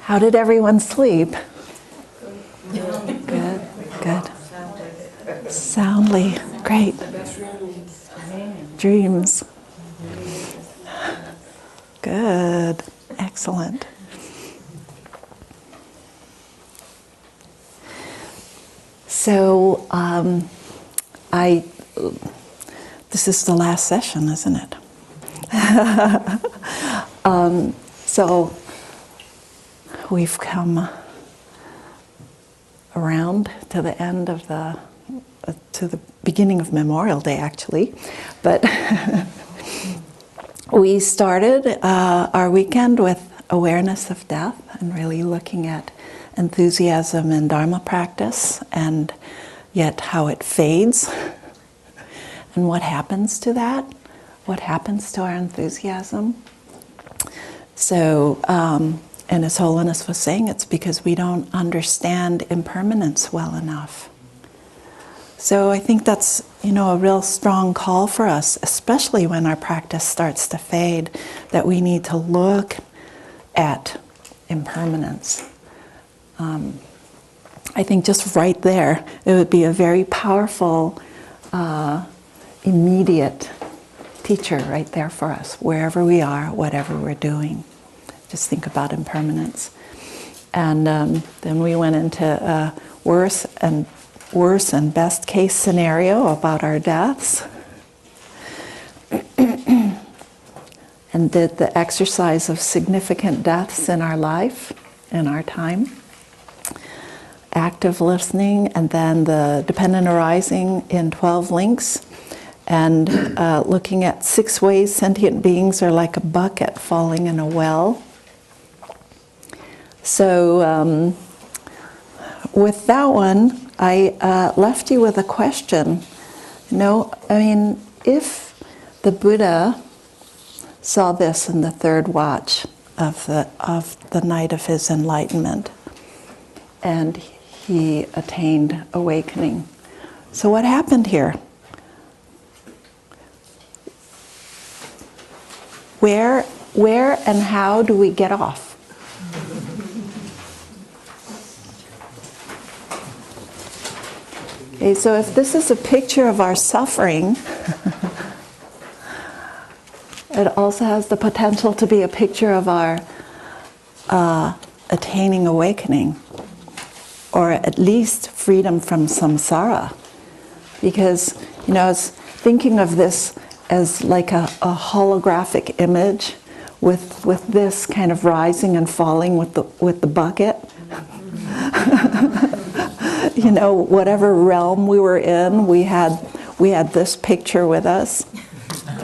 How did everyone sleep? Good, good. Soundly, great. Dreams. Good, excellent. So, this is the last session, isn't it? So, we've come around to the end of to the beginning of Memorial Day, actually. But we started our weekend with awareness of death and really looking at enthusiasm in Dharma practice and yet how it fades and what happens to that, what happens to our enthusiasm. So, and His Holiness was saying it's because we don't understand impermanence well enough. So I think that's, a real strong call for us, especially when our practice starts to fade, that we need to look at impermanence. I think just right there, it would be a very powerful, immediate teacher right there for us, wherever we are, whatever we're doing. Just think about impermanence. And then we went into worse and best case scenario about our deaths. And did the exercise of significant deaths in our life, in our time. Active listening, and then the dependent arising in 12 links. And looking at 6 ways sentient beings are like a bucket falling in a well. So with that one, I left you with a question. If the Buddha saw this in the third watch of the night of his enlightenment, and he attained awakening. So what happened here? Where and how do we get off? Okay, so if this is a picture of our suffering, it also has the potential to be a picture of our attaining awakening, or at least freedom from samsara. Because, I was thinking of this as like a holographic image with this kind of rising and falling with the bucket. Whatever realm we were in, we had this picture with us,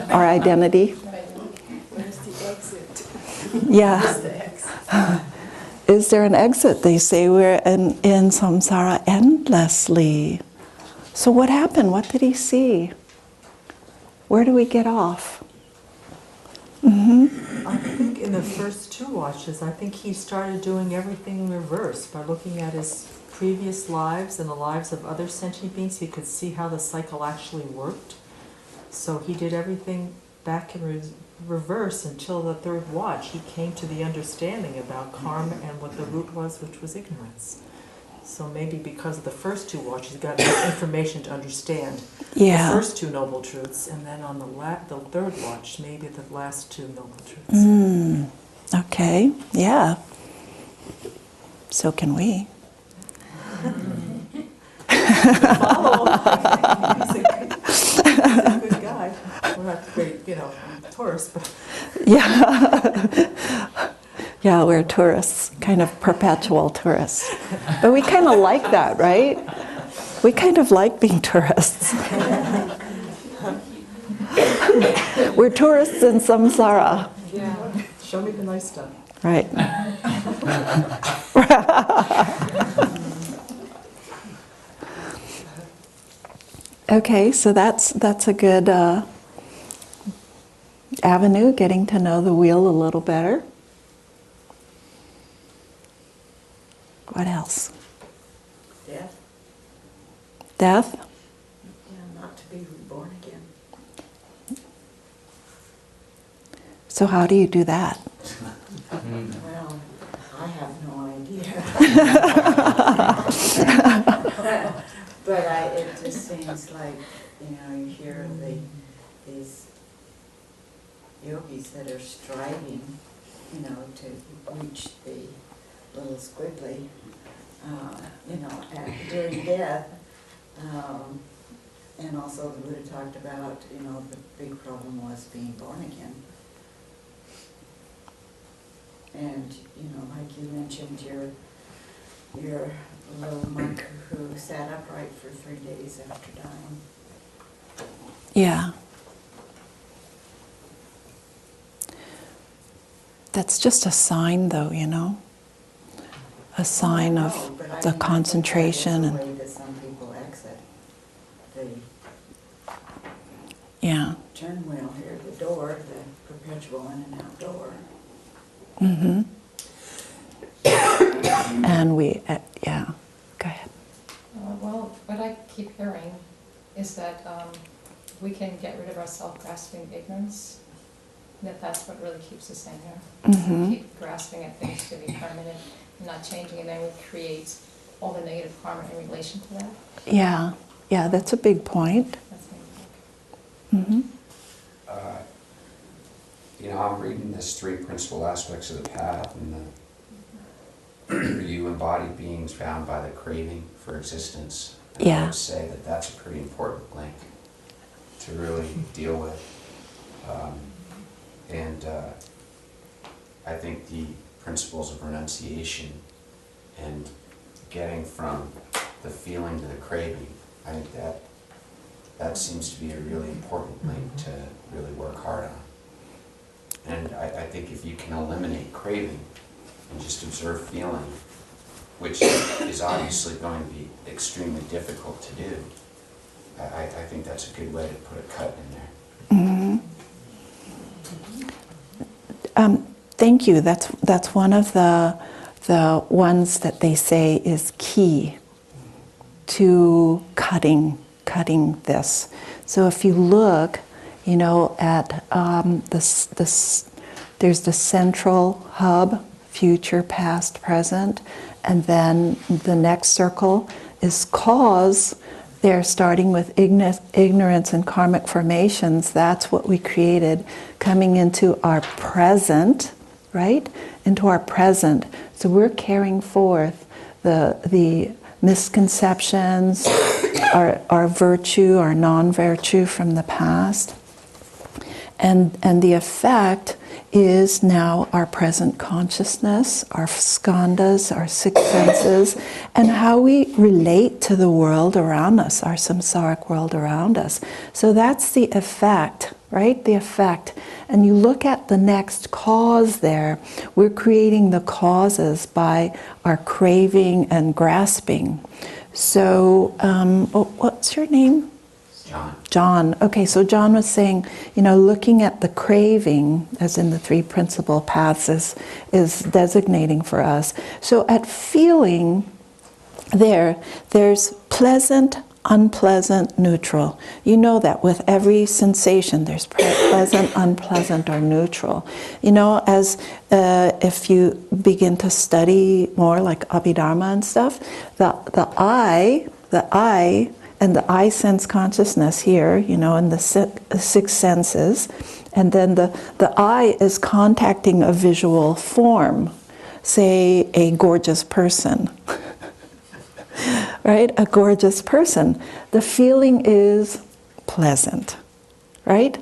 our identity. Where's the exit? Yeah. Where's the exit? Is there an exit? They say we're in samsara endlessly. So what happened? What did he see? Where do we get off? I think in the first 2 watches, I think he started doing everything in reverse by looking at his previous lives and the lives of other sentient beings. He could see how the cycle actually worked. So he did everything back in reverse until the 3rd watch. He came to the understanding about karma and what the root was, which was ignorance. So maybe because of the first 2 watches, he got enough information to understand the first 2 noble truths, and then on the 3rd watch, maybe the last 2 noble truths. Okay, yeah. So can we. Follow. He's a good guy. We're not great, tourists, but Yeah, we're tourists, kind of perpetual tourists. But we kind of like that, right? We kind of like being tourists. We're tourists in samsara. yeah, show me the nice stuff. Right. Okay, so that's a good avenue, getting to know the wheel a little better. What else? Death. Death? Yeah, not to be reborn again. So how do you do that? Well, I I have no idea. but it just seems like, you hear of these yogis that are striving, to reach the little squiggly, during death. And also the Buddha talked about, the big problem was being born again. And, like you mentioned, your little monk who sat upright for 3 days after dying. Yeah. That's just a sign, though, a sign of the concentration. That is the way that some people exit. Yeah. Turn wheel here, the door, the perpetual in and out door. Mm-hmm. And yeah, go ahead. Well, what I keep hearing is that we can get rid of our self-grasping ignorance, and that's what really keeps us in here. Mm-hmm. We keep grasping at things to be permanent and not changing, and then we create all the negative karma in relation to that. Yeah, that's a big point. That's my take. Mm-hmm. I'm reading this 3 principal aspects of the path, and you embodied beings bound by the craving for existence. And I would say that that's a pretty important link to really deal with. I think the principles of renunciation and getting from the feeling to the craving, I think that seems to be a really important link to really work hard on. And I think if you can eliminate craving and just observe feeling, which is obviously going to be extremely difficult to do, I think that's a good way to put a cut in there. Mm-hmm. Thank you. That's one of the ones that they say is key to cutting this. So if you look, at there's the central hub, future, past, present, and then the next circle is cause. They're starting with ignorance and karmic formations. That's what we created, coming into our present, right? Into our present. So we're carrying forth the misconceptions, our virtue, our non-virtue from the past. And the effect is now our present consciousness, our skandhas, our 6 senses, and how we relate to the world around us, our samsaric world around us. So that's the effect, right? The effect. And you look at the next cause there, we're creating the causes by our craving and grasping. So, what's your name? John. Okay, so John was saying, looking at the craving, as in the 3 principal paths, is designating for us. So at feeling, there's pleasant, unpleasant, neutral. You know that with every sensation, there's pleasant, unpleasant, or neutral. As if you begin to study more like Abhidharma and stuff, the I, and the I sense consciousness here, in the 6 senses, and then the I is contacting a visual form, say a gorgeous person, right? A gorgeous person. The feeling is pleasant, right?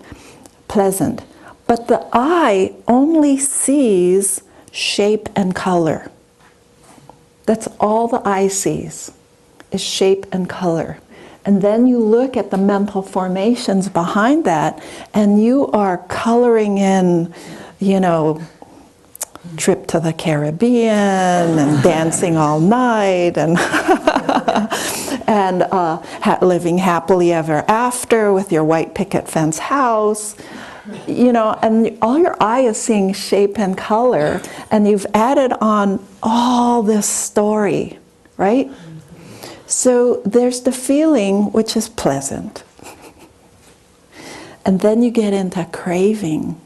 Pleasant. But the I only sees shape and color. That's all the I sees, is shape and color. And then you look at the mental formations behind that, and you are coloring in, trip to the Caribbean, and dancing all night, and and living happily ever after with your white picket fence house, and all your eye is seeing shape and color, and you've added on all this story, right? So there's the feeling, which is pleasant. And then you get into craving.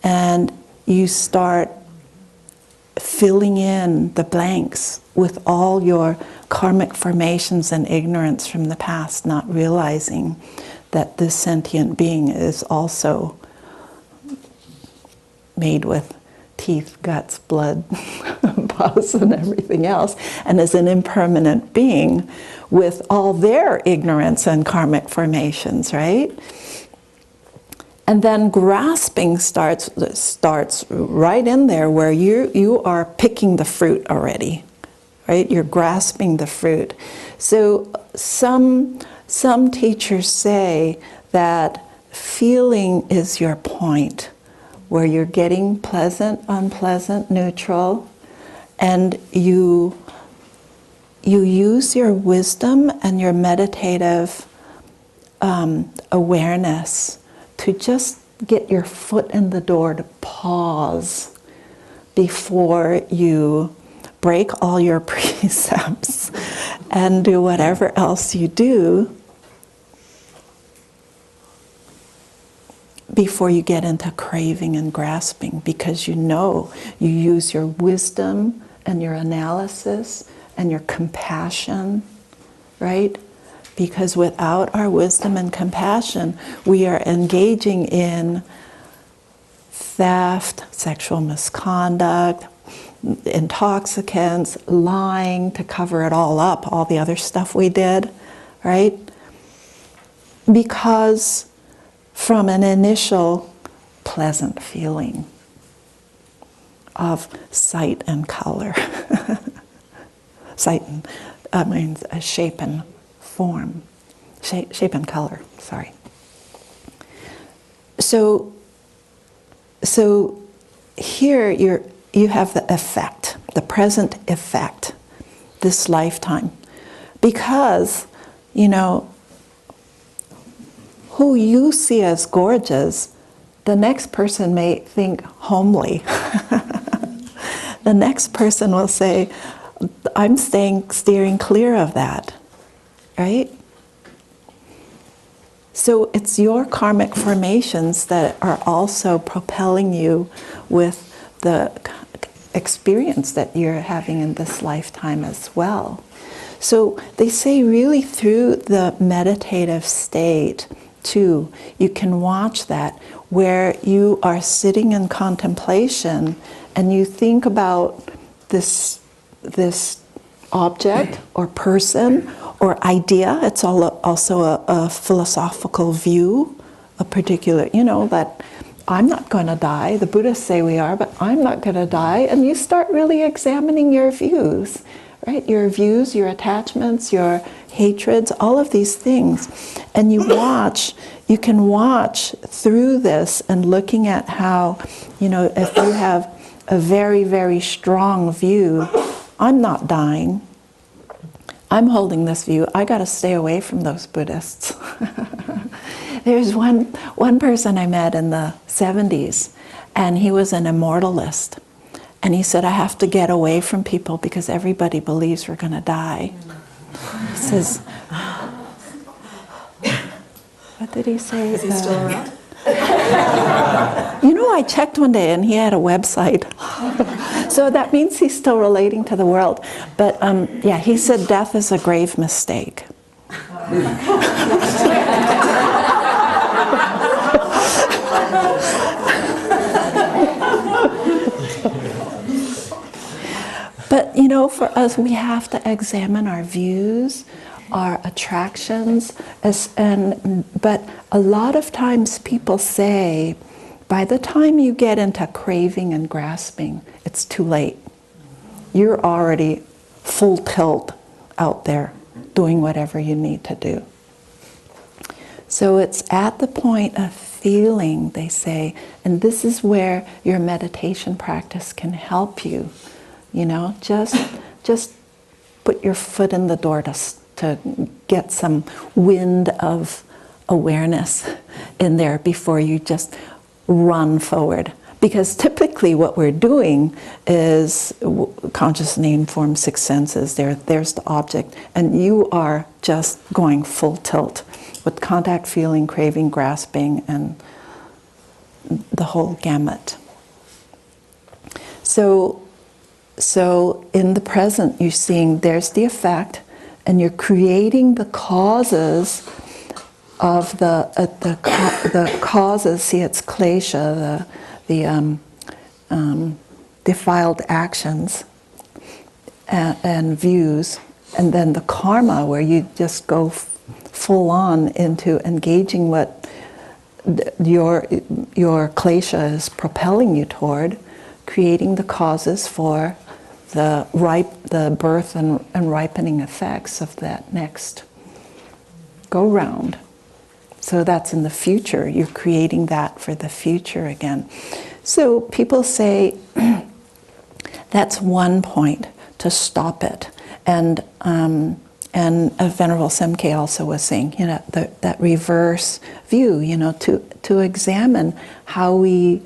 And you start filling in the blanks with all your karmic formations and ignorance from the past, not realizing that this sentient being is also made with teeth, guts, blood, pus, and everything else, and is an impermanent being with all their ignorance and karmic formations, right? And then grasping starts right in there, where you are picking the fruit already, right? You're grasping the fruit. So some teachers say that feeling is your point, where you're getting pleasant, unpleasant, neutral, and you use your wisdom and your meditative awareness to just get your foot in the door, to pause before you break all your precepts and do whatever else you do before you get into craving and grasping, because you know you use your wisdom and your analysis and your compassion, right? Because without our wisdom and compassion, we are engaging in theft, sexual misconduct, intoxicants, lying to cover it all up, all the other stuff we did, right? Because from an initial pleasant feeling of sight and color, shape and form, shape and color, sorry. So here you have the effect, the present effect, this lifetime. Because, you know, who you see as gorgeous, the next person may think homely. The next person will say, I'm steering clear of that, right? So it's your karmic formations that are also propelling you with the experience that you're having in this lifetime as well. So they say really through the meditative state too, you can watch that, where you are sitting in contemplation and you think about this object or person or idea. It's also a philosophical view, a particular, you know, that I'm not going to die. The Buddhists say we are, but I'm not going to die. And you start really examining your views, right? Your views, your attachments, your hatreds, all of these things. And you can watch through this and looking at how, you know, if you have a very, very strong view, I'm not dying, I'm holding this view, I got to stay away from those Buddhists. There's one person I met in the 70s, and he was an immortalist. And he said, I have to get away from people because everybody believes we're going to die. He says, what did he say? Is he still around? You know, I checked one day and he had a website. So that means he's still relating to the world. But yeah, he said death is a grave mistake. But, you know, for us, we have to examine our views, our attractions, but a lot of times people say, by the time you get into craving and grasping, it's too late. You're already full tilt out there doing whatever you need to do. So it's at the point of feeling, they say, and this is where your meditation practice can help you. You know, just put your foot in the door to get some wind of awareness in there before you just run forward. Because typically what we're doing is conscious name, form, six senses. There's the object, and you are just going full tilt with contact, feeling, craving, grasping, and the whole gamut. So So in the present, you're seeing there's the effect, and you're creating the causes of the causes. See, it's klesha, the defiled actions and views, and then the karma, where you just go full on into engaging what your klesha is propelling you toward, creating the causes for the birth and ripening effects of that next go round. So that's in the future. You're creating that for the future again. So people say that's one point to stop it. And Venerable Semke also was saying, you know, that reverse view, you know, to examine how we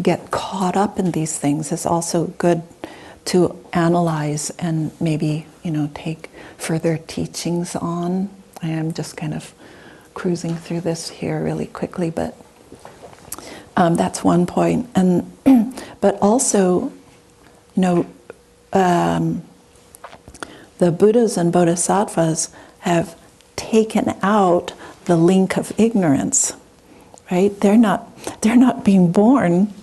get caught up in these things is also good to analyze and maybe, you know, take further teachings on. I am just kind of cruising through this here really quickly, but that's one point. And but also, you know, the Buddhas and Bodhisattvas have taken out the link of ignorance, right? They're not being born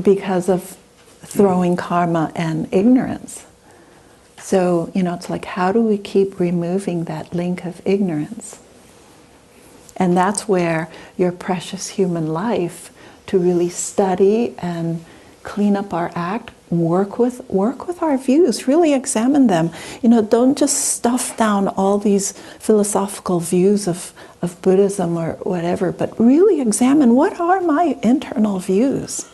because of throwing karma and ignorance. So, you know, it's like, how do we keep removing that link of ignorance? And that's where your precious human life, to really study and clean up our act, work with our views, really examine them. You know, don't just stuff down all these philosophical views of Buddhism or whatever, but really examine, what are my internal views?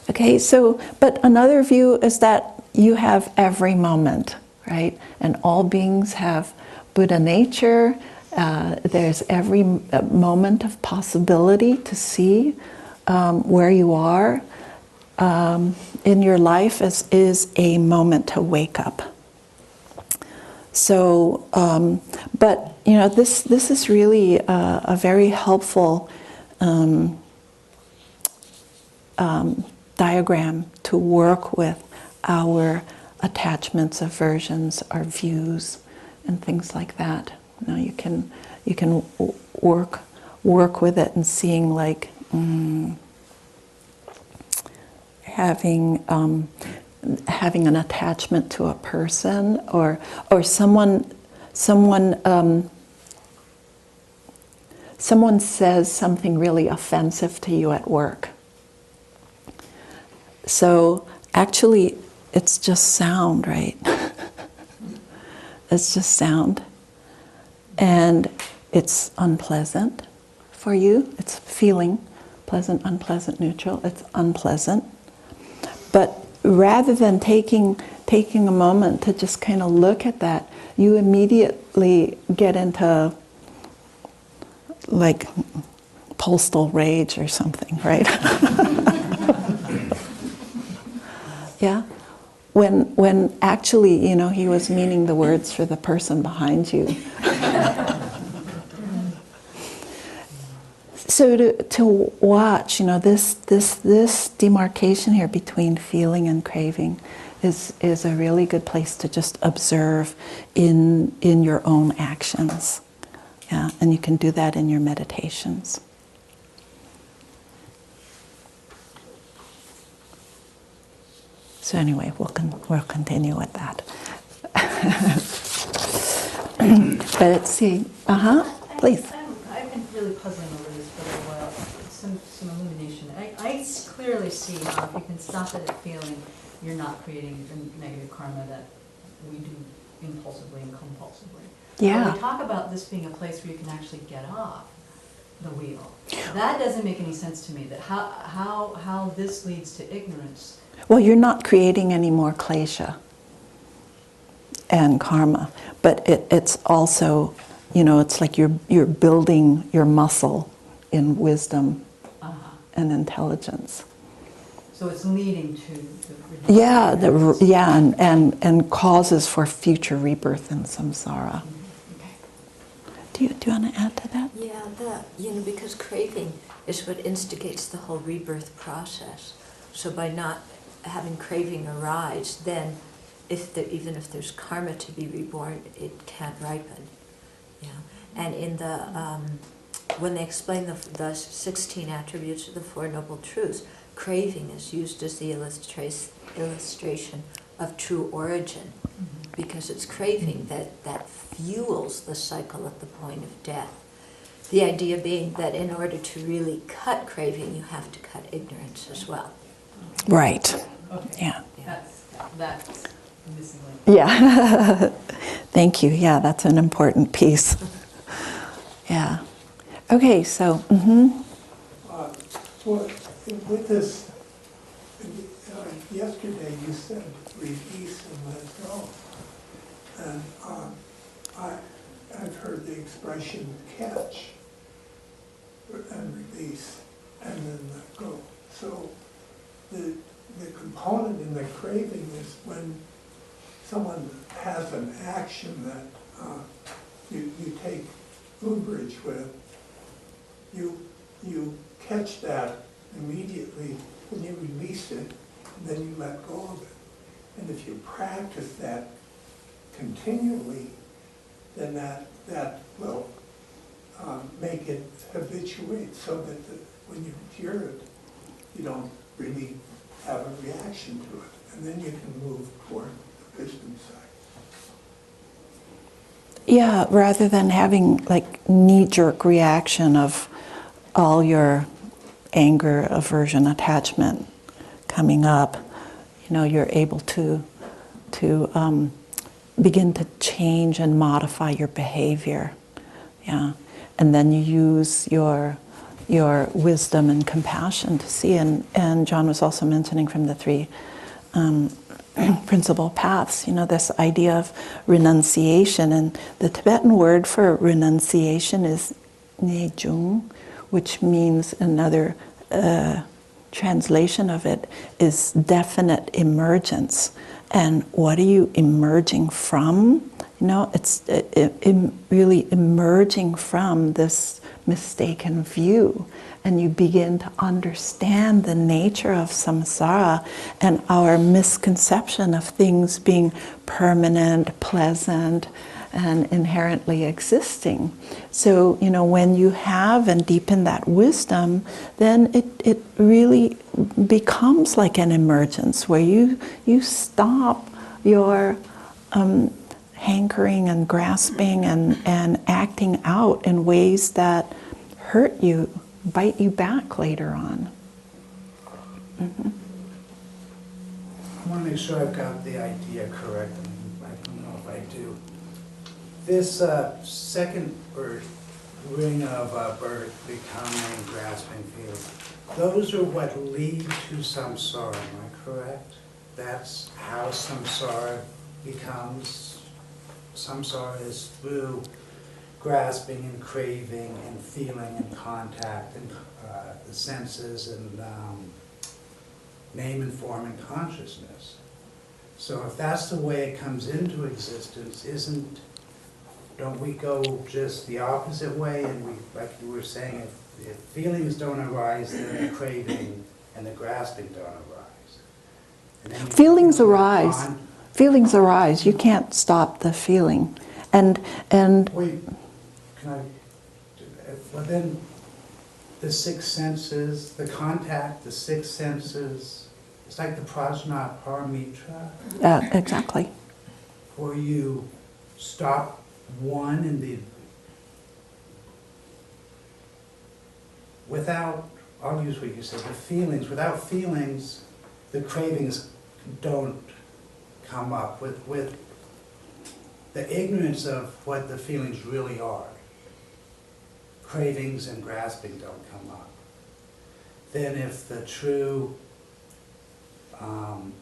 Okay, so, but another view is that you have every moment, right? And all beings have Buddha nature. There's every moment of possibility to see where you are in your life is a moment to wake up. So, but you know, this is really a very helpful diagram to work with our attachments, aversions, our views, and things like that. You know, you can work with it and seeing, like, having an attachment to a person or someone says something really offensive to you at work. So actually, it's just sound, right? It's just sound. And it's unpleasant for you. It's feeling pleasant, unpleasant, neutral. It's unpleasant. But rather than taking a moment to just kind of look at that, you immediately get into, like, postal rage or something, right? Yeah? When actually, you know, he was meaning the words for the person behind you. So to watch, you know, this demarcation here between feeling and craving is a really good place to just observe in your own actions. Yeah, and you can do that in your meditations. So anyway, we'll continue with that. But let's see. Please. I've been really puzzling over this for a little while. Some illumination. I clearly see how if you can stop it at feeling, you're not creating the negative karma that we do impulsively and compulsively. Yeah. When we talk about this being a place where you can actually get off the wheel, that doesn't make any sense to me. That how this leads to ignorance. Well, you're not creating any more klesha and karma, but it's also, you know, it's like you're building your muscle in wisdom and intelligence. So it's leading to and causes for future rebirth in samsara. Okay. Do do you want to add to that? Yeah, because craving is what instigates the whole rebirth process. So by not having craving arise, then even if there's karma to be reborn, it can't ripen. Yeah, and in the when they explain the 16 attributes of the Four Noble Truths, craving is used as the illustration of true origin, because it's craving that fuels the cycle at the point of death. The idea being that in order to really cut craving, you have to cut ignorance as well. Right. Okay. Yeah. That's missing link. Yeah. Thank you. Yeah, that's an important piece. Yeah. Okay, so, with this, yesterday you said release and let go. And I've heard the expression catch and release and then let go. So the component in the craving is when someone has an action that you take umbrage with, you catch that immediately when you release it, and then you let go of it. And if you practice that continually, then that will make it habituate so that when you hear it, you don't really have a reaction to it. And then you can move toward the wisdom side. yeah, rather than having like knee-jerk reaction of all your anger, aversion, attachment coming up, you're able to begin to change and modify your behavior. Yeah, and then you use your wisdom and compassion to see. And John was also mentioning from the three principal paths, this idea of renunciation. And the Tibetan word for renunciation is nejung, which means, another translation of it is definite emergence. And what are you emerging from? It's really emerging from this mistaken view. And you begin to understand the nature of samsara and our misconception of things being permanent, pleasant, and inherently existing. So, when you have and deepen that wisdom, then it really becomes like an emergence where you stop your hankering and grasping and acting out in ways that hurt you, bite you back later on. Mm-hmm. I want to make sure I've got the idea correct. I don't know if I do. This second ring of birth, becoming, grasping, feeling, those are what lead to samsara, am I correct? That's how samsara becomes. Samsara is through grasping and craving and feeling and contact and the senses and name and form and consciousness. So if that's the way it comes into existence, don't we go just the opposite way? And we, like you were saying, if feelings don't arise, then the craving and the grasping don't arise. And then Feelings arise. Feelings arise. You can't stop the feeling. And wait, can I? Well, then the six senses, the contact, the six senses. It's like the prajna paramitra. exactly. Where you stop one in the without. I'll use what you said. The feelings. Without feelings, the cravings don't come up. With the ignorance of what the feelings really are, cravings and grasping don't come up. Then if the true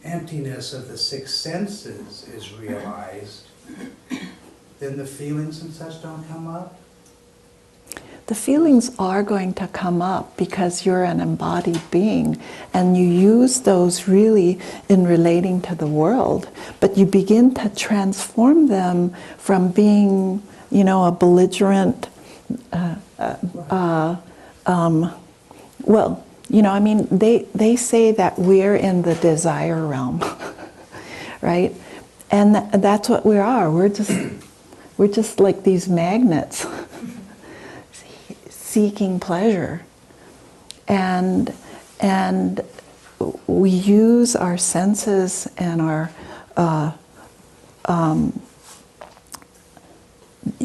emptiness of the six senses is realized, then the feelings and such don't come up? The feelings are going to come up because you're an embodied being and you use those really in relating to the world, but you begin to transform them from being you know, a belligerent, well, you know, I mean, they say that we're in the desire realm, right? And that's what we are. We're just like these magnets seeking pleasure. And we use our senses and our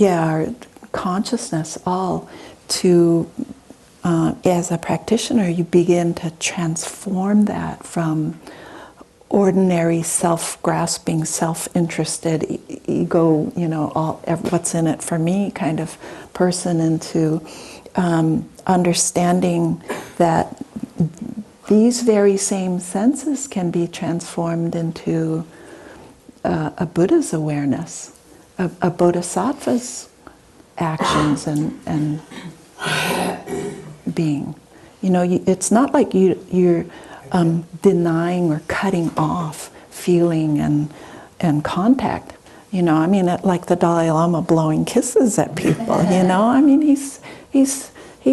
our consciousness all to, as a practitioner, you begin to transform that from ordinary self-grasping, self-interested, ego, you know, what's in it for me kind of person into understanding that these very same senses can be transformed into a Buddha's awareness, a bodhisattva's actions and being. You know, it's not like you're denying or cutting off feeling and contact. You know, I mean, like the Dalai Lama blowing kisses at people. You know, I mean, he's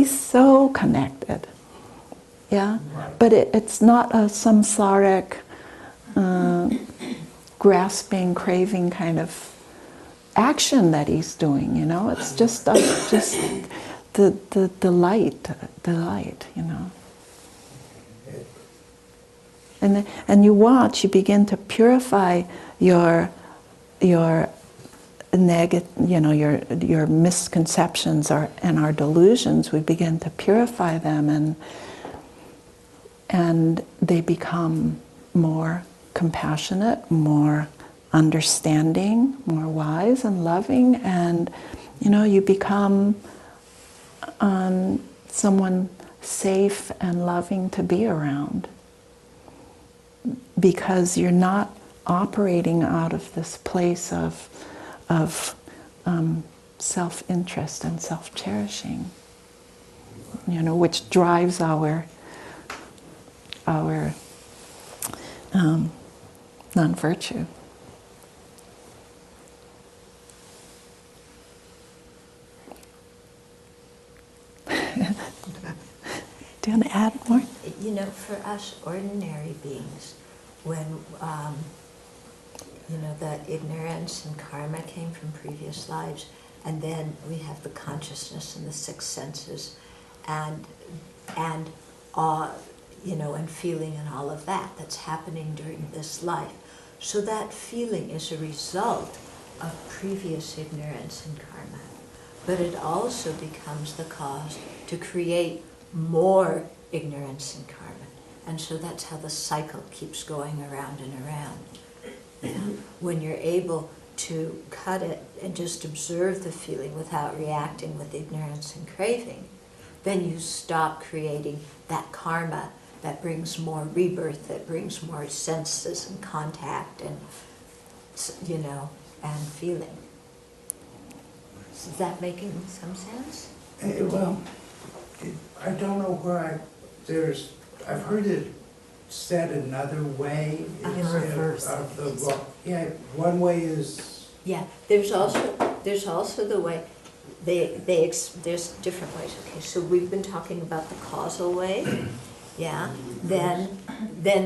so connected. Yeah, but it's not a samsaric, grasping, craving kind of action that he's doing. You know, it's just the delight. You know. And you watch, you begin to purify your negative, you know, your misconceptions and our delusions. We begin to purify them, and they become more compassionate, more understanding, more wise and loving, and you know, you become someone safe and loving to be around, because you're not operating out of this place of self-interest and self-cherishing, you know, which drives our non-virtue. Do you want to add more? You know, for us ordinary beings, when you know, the ignorance and karma came from previous lives, and then we have the consciousness and the six senses, and you know, and feeling and all of that that's happening during this life. So that feeling is a result of previous ignorance and karma, but it also becomes the cause to create more ignorance and karma. And so that's how the cycle keeps going around and around. When you're able to cut it and just observe the feeling without reacting with ignorance and craving, then you stop creating that karma that brings more rebirth, that brings more senses and contact and, you know, and feeling. Is that making some sense? Well, I don't know where I've heard it said another way. In reverse. One way is... Yeah, there's also the way, there's different ways. Okay, so we've been talking about the causal way, yeah. Then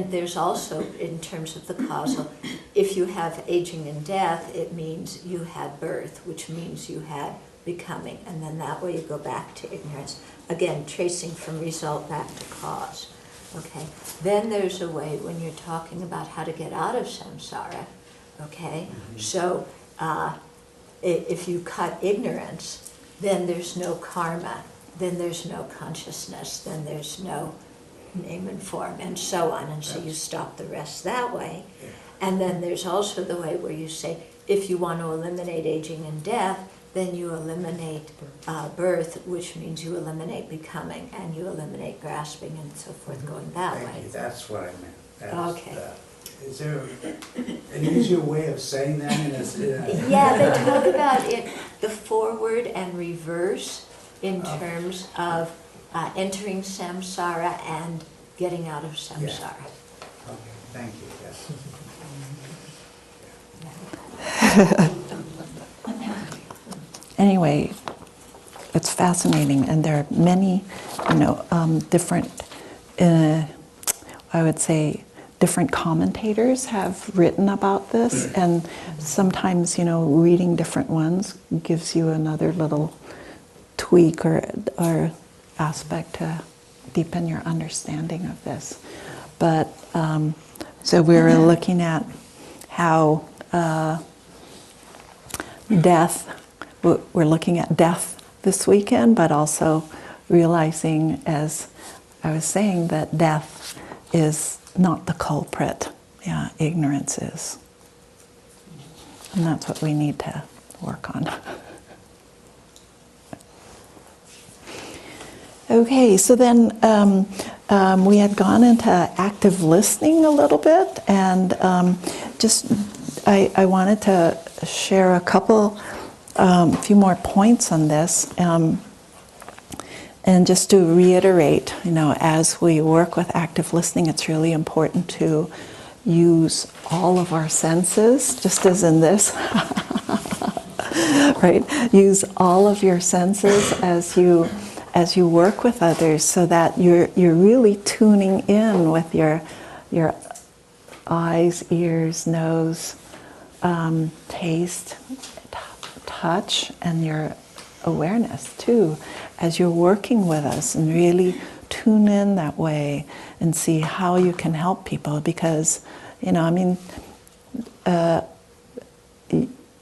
there's also, in terms of the causal, if you have aging and death, it means you had birth, which means you had becoming, and then that way you go back to ignorance. Again, tracing from result back to cause. Okay. Then there's a way when you're talking about how to get out of samsara. Okay. So if you cut ignorance, then there's no karma, then there's no consciousness, then there's no name and form, and so on. And so you stop the rest that way. And then there's also the way where you say, if you want to eliminate aging and death, then you eliminate birth, which means you eliminate becoming, and you eliminate grasping, and so forth, going that way. Thank you. That's what I meant. Okay. Is there an easier way of saying that? Yeah, they talk about it, the forward and reverse, in terms of entering samsara and getting out of samsara. Yeah. Okay, thank you. Yes. anyway, it's fascinating, and there are many, different, I would say, different commentators have written about this, and sometimes, reading different ones gives you another little tweak or aspect to deepen your understanding of this. But so we were looking at how death, we're looking at death this weekend, but also realizing, as I was saying, that death is not the culprit. Yeah, ignorance is. And that's what we need to work on. Okay, so then we had gone into active listening a little bit, and I wanted to share a few more points on this, and just to reiterate, as we work with active listening, it's really important to use all of our senses, just as in this, right? Use all of your senses as you work with others, so that you're really tuning in with your eyes, ears, nose, taste, touch, and your awareness too, as you're working with us, and really tune in that way and see how you can help people. Because,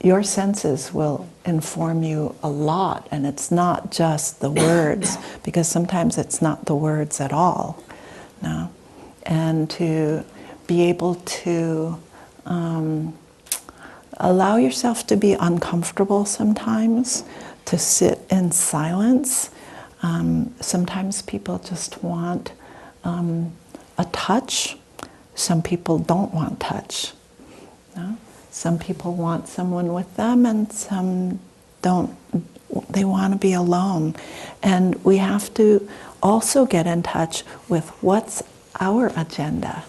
your senses will inform you a lot, and it's not just the words, because sometimes it's not the words at all. No? And to be able to allow yourself to be uncomfortable sometimes, to sit in silence. Sometimes people just want a touch. Some people don't want touch. No? Some people want someone with them, and some don't. They want to be alone. And we have to also get in touch with what's our agenda.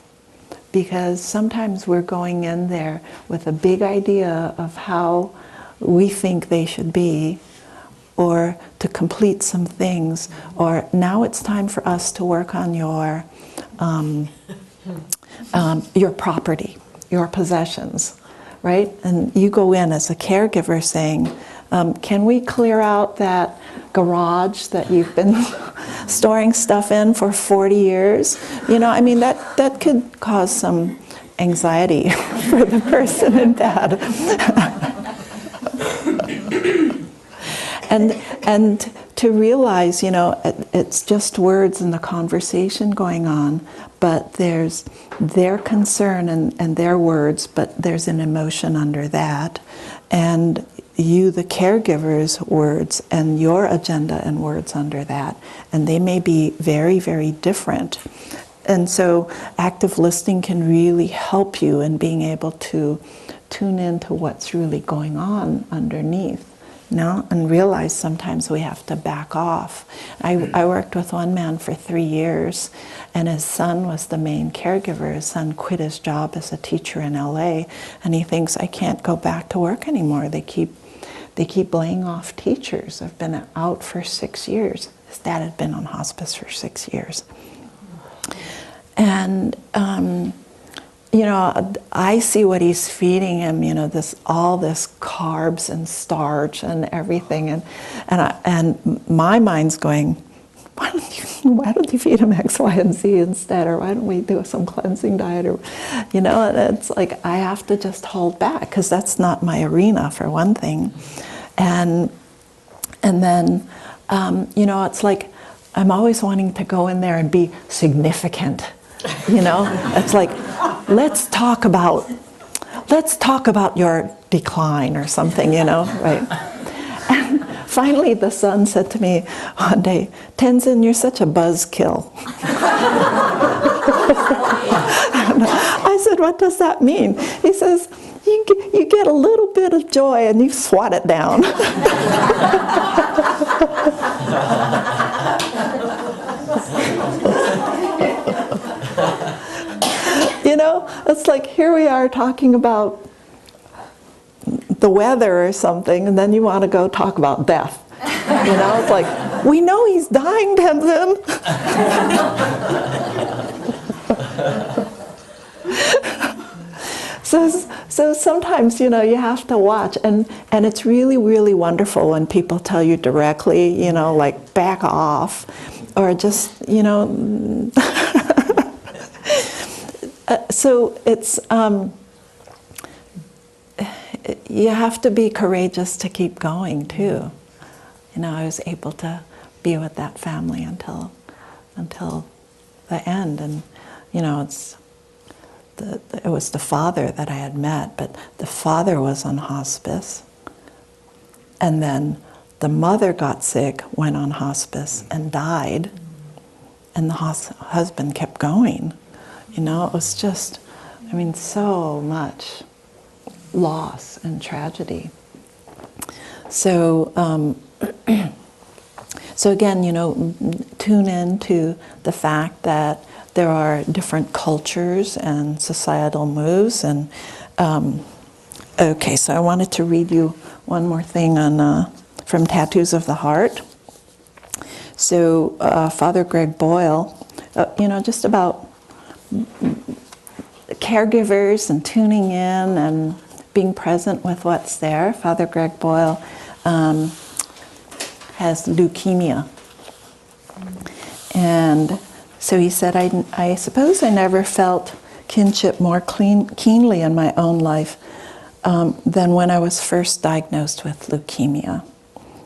Because sometimes we're going in there with a big idea of how we think they should be, or to complete some things, or now it's time for us to work on your property, your possessions, right? And you go in as a caregiver saying, can we clear out that garage that you've been storing stuff in for 40 years? That could cause some anxiety for the person in that. And to realize, it's just words in the conversation going on, but there's their concern and their words, but there's an emotion under that. And you, the caregiver's words, and your agenda and words under that. And they may be very, very different. And so active listening can really help you in being able to tune into what's really going on underneath. And realize sometimes we have to back off. I worked with one man for 3 years, and his son was the main caregiver. His son quit his job as a teacher in LA, and he thinks, I can't go back to work anymore. They keep laying off teachers. I've been out for 6 years. His dad had been on hospice for 6 years. And I see what he's feeding him, all this carbs and starch and everything, and my mind's going, why don't you feed him X, Y, and Z instead, or why don't we do some cleansing diet, or, and it's like I have to just hold back, because that's not my arena, for one thing, and then, it's like I'm always wanting to go in there and be significant. It's like, let's talk about your decline or something, right? And finally the son said to me one day, Tenzin, you're such a buzzkill. I said, what does that mean? He says, you get a little bit of joy and you swat it down. It's like, here we are talking about the weather or something, and then you want to go talk about death. You know, it's like, we know he's dying, Tenzin. So sometimes, you know, you have to watch, and it's really, really wonderful when people tell you directly, you know, like, back off, or just, you know, so it's, you have to be courageous to keep going too. You know, I was able to be with that family until the end, and you know, it was the father that I had met, but the father was on hospice, and then the mother got sick, went on hospice, and died, and the husband kept going. You know, it was just, I mean, so much loss and tragedy. So, so again, you know, tune in to the fact that there are different cultures and societal moves. And okay, so I wanted to read you one more thing on from Tattoos of the Heart. So Father Greg Boyle, you know, just about caregivers and tuning in and being present with what's there. Father Greg Boyle has leukemia. And so he said, I suppose I never felt kinship more keenly in my own life than when I was first diagnosed with leukemia.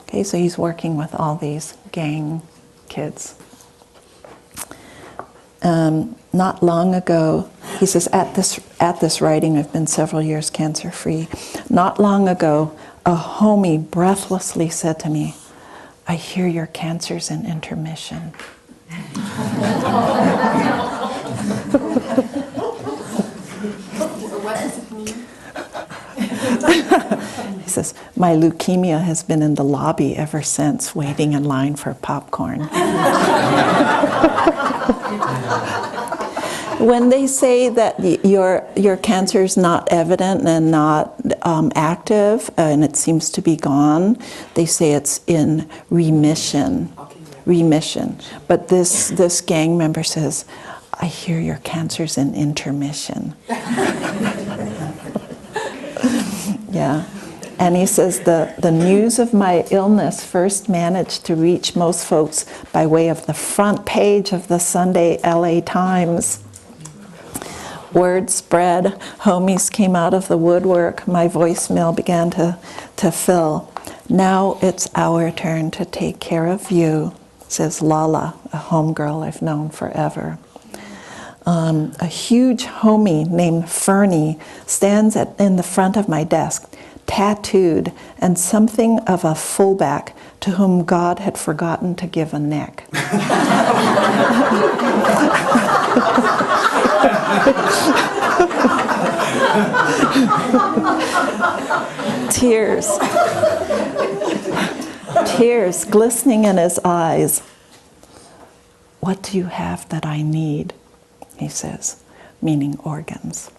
Okay, so he's working with all these gang kids. Not long ago, he says, at this writing, I've been several years cancer-free. Not long ago, a homie breathlessly said to me, I hear your cancer's in intermission. What does it mean? He says, my leukemia has been in the lobby ever since, waiting in line for popcorn. When they say that your cancer is not evident and not active, and it seems to be gone, they say it's in remission. Remission. But this gang member says, I hear your cancer's in intermission. Yeah. And he says the news of my illness first managed to reach most folks by way of the front page of the Sunday LA Times. Word spread, homies came out of the woodwork, my voicemail began to fill. Now it's our turn to take care of you, says Lala, a homegirl I've known forever. A huge homie named Fernie stands in the front of my desk, tattooed and something of a fullback to whom God had forgotten to give a neck. Tears glistening in his eyes. What do you have that I need? He says, meaning organs.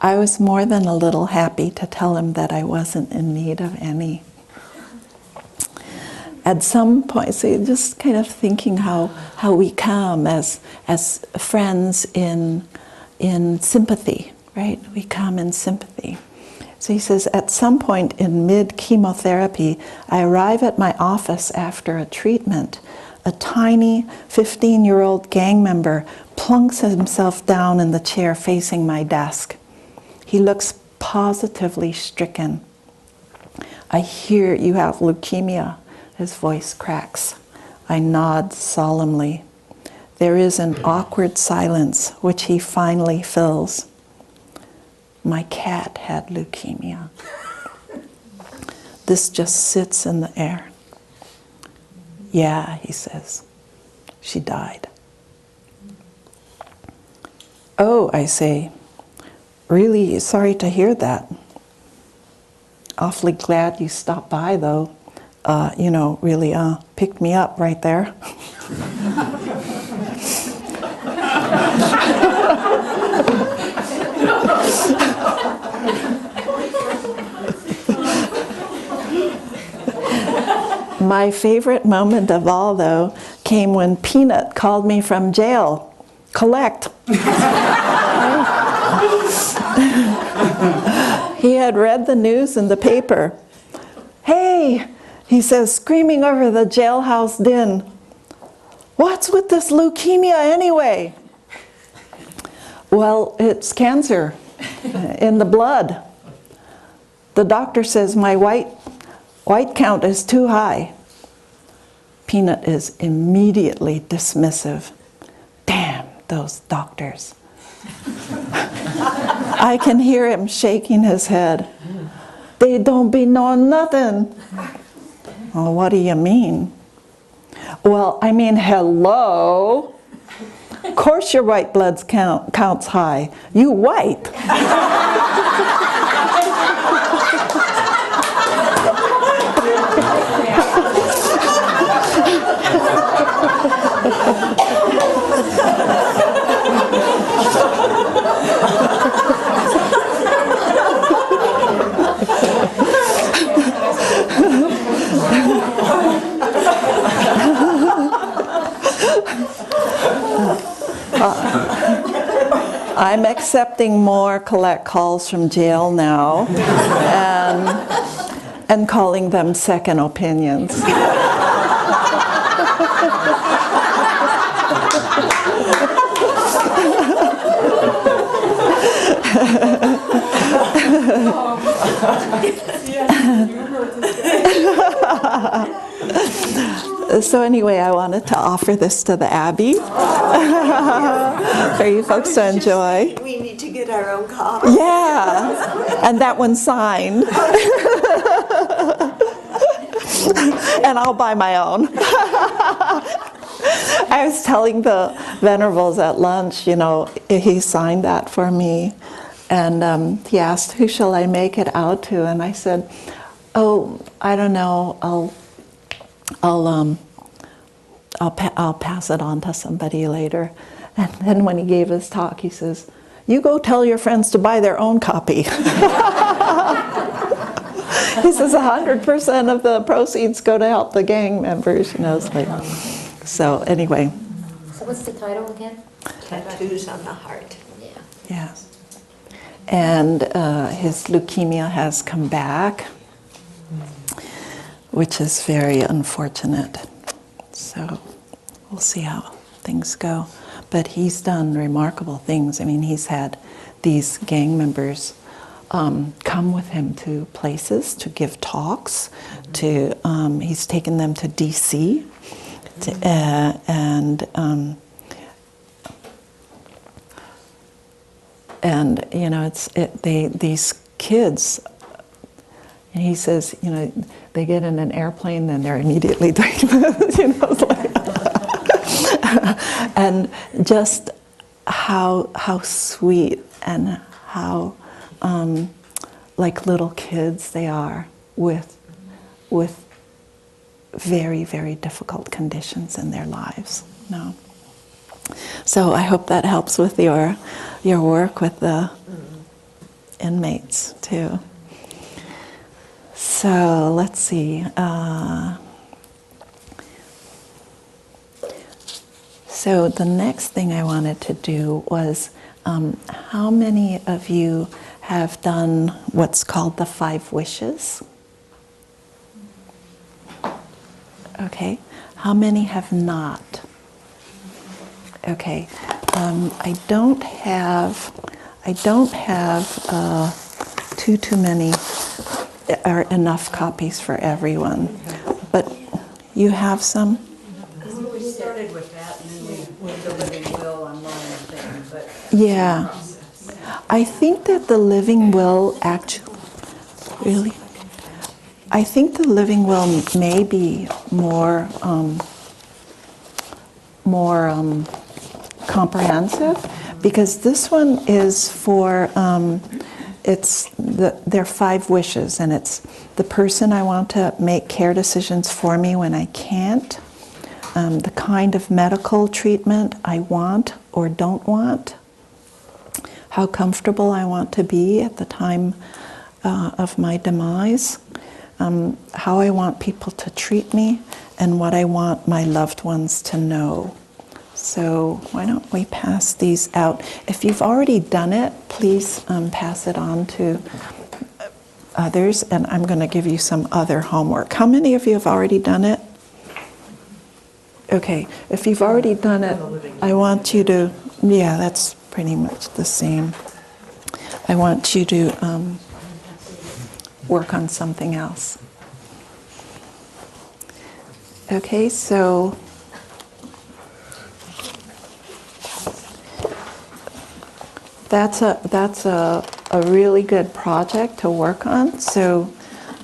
I was more than a little happy to tell him that I wasn't in need of any. At some point, so just kind of thinking how we come as friends in sympathy, right? We come in sympathy. So he says, at some point in mid-chemotherapy, I arrive at my office after a treatment. A tiny 15-year-old gang member plunks himself down in the chair facing my desk. He looks positively stricken. I hear you have leukemia. His voice cracks. I nod solemnly. There is an awkward silence, which he finally fills. My cat had leukemia. This just sits in the air. Yeah, he says. She died. Oh, I say. Really sorry to hear that. Awfully glad you stopped by, though. You know, really picked me up right there. My favorite moment of all, though, came when Peanut called me from jail. Collect. He had read the news in the paper. Hey, he says, screaming over the jailhouse din. What's with this leukemia anyway? Well, it's cancer in the blood. The doctor says my white count is too high. Peanut is immediately dismissive. Damn those doctors. I can hear him shaking his head. They don't be knowing nothing. Well, what do you mean? Well, I mean, hello. Of course your white blood counts high. You white. I'm accepting more collect calls from jail now and calling them second opinions. So anyway, I wanted to offer this to the Abbey for you folks to enjoy. We need to get our own copy. Yeah, and that one's signed. And I'll buy my own. I was telling the Venerables at lunch, you know, he signed that for me. And he asked, who shall I make it out to? And I said, oh, I don't know, I'll pass it on to somebody later. And then when he gave his talk, he says, you go tell your friends to buy their own copy. He says 100% of the proceeds go to help the gang members, you know. It's like, so anyway. So what's the title again? Tattoos on the heart. Yeah. Yes. And his leukemia has come back, which is very unfortunate. So we'll see how things go. But he's done remarkable things. I mean, he's had these gang members come with him to places to give talks. He's taken them to D.C. And you know, these kids. And he says, you know, they get in an airplane, then they're immediately doing this, you know, like and just how sweet and how like little kids they are with very, very difficult conditions in their lives. No. So I hope that helps with your work with the inmates too. So let's see. So the next thing I wanted to do was, how many of you have done what's called the 5 wishes? Okay. How many have not? Okay. I don't have too many or enough copies for everyone, but you have some. We started with that, and then we went to Living Will online thing, but. Yeah, I think that the Living Will actually, really, I think the Living Will may be more comprehensive, because this one is for. They're 5 wishes, and it's the person I want to make care decisions for me when I can't, the kind of medical treatment I want or don't want, how comfortable I want to be at the time of my demise, how I want people to treat me, and what I want my loved ones to know. So why don't we pass these out? If you've already done it, please pass it on to others, and I'm going to give you some other homework. How many of you have already done it? Okay, if you've already done it, I want you to, yeah, that's pretty much the same. I want you to work on something else. Okay, so that's a really good project to work on. So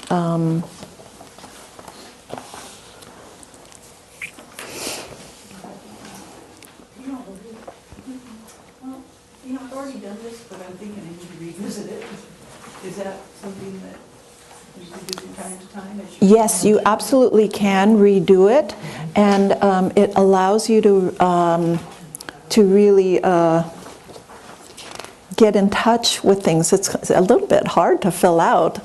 I've already done this, but I'm thinking I need to revisit it. Is that something that you can do from time to time? yes, you absolutely can redo it, and it allows you to really get in touch with things. It's a little bit hard to fill out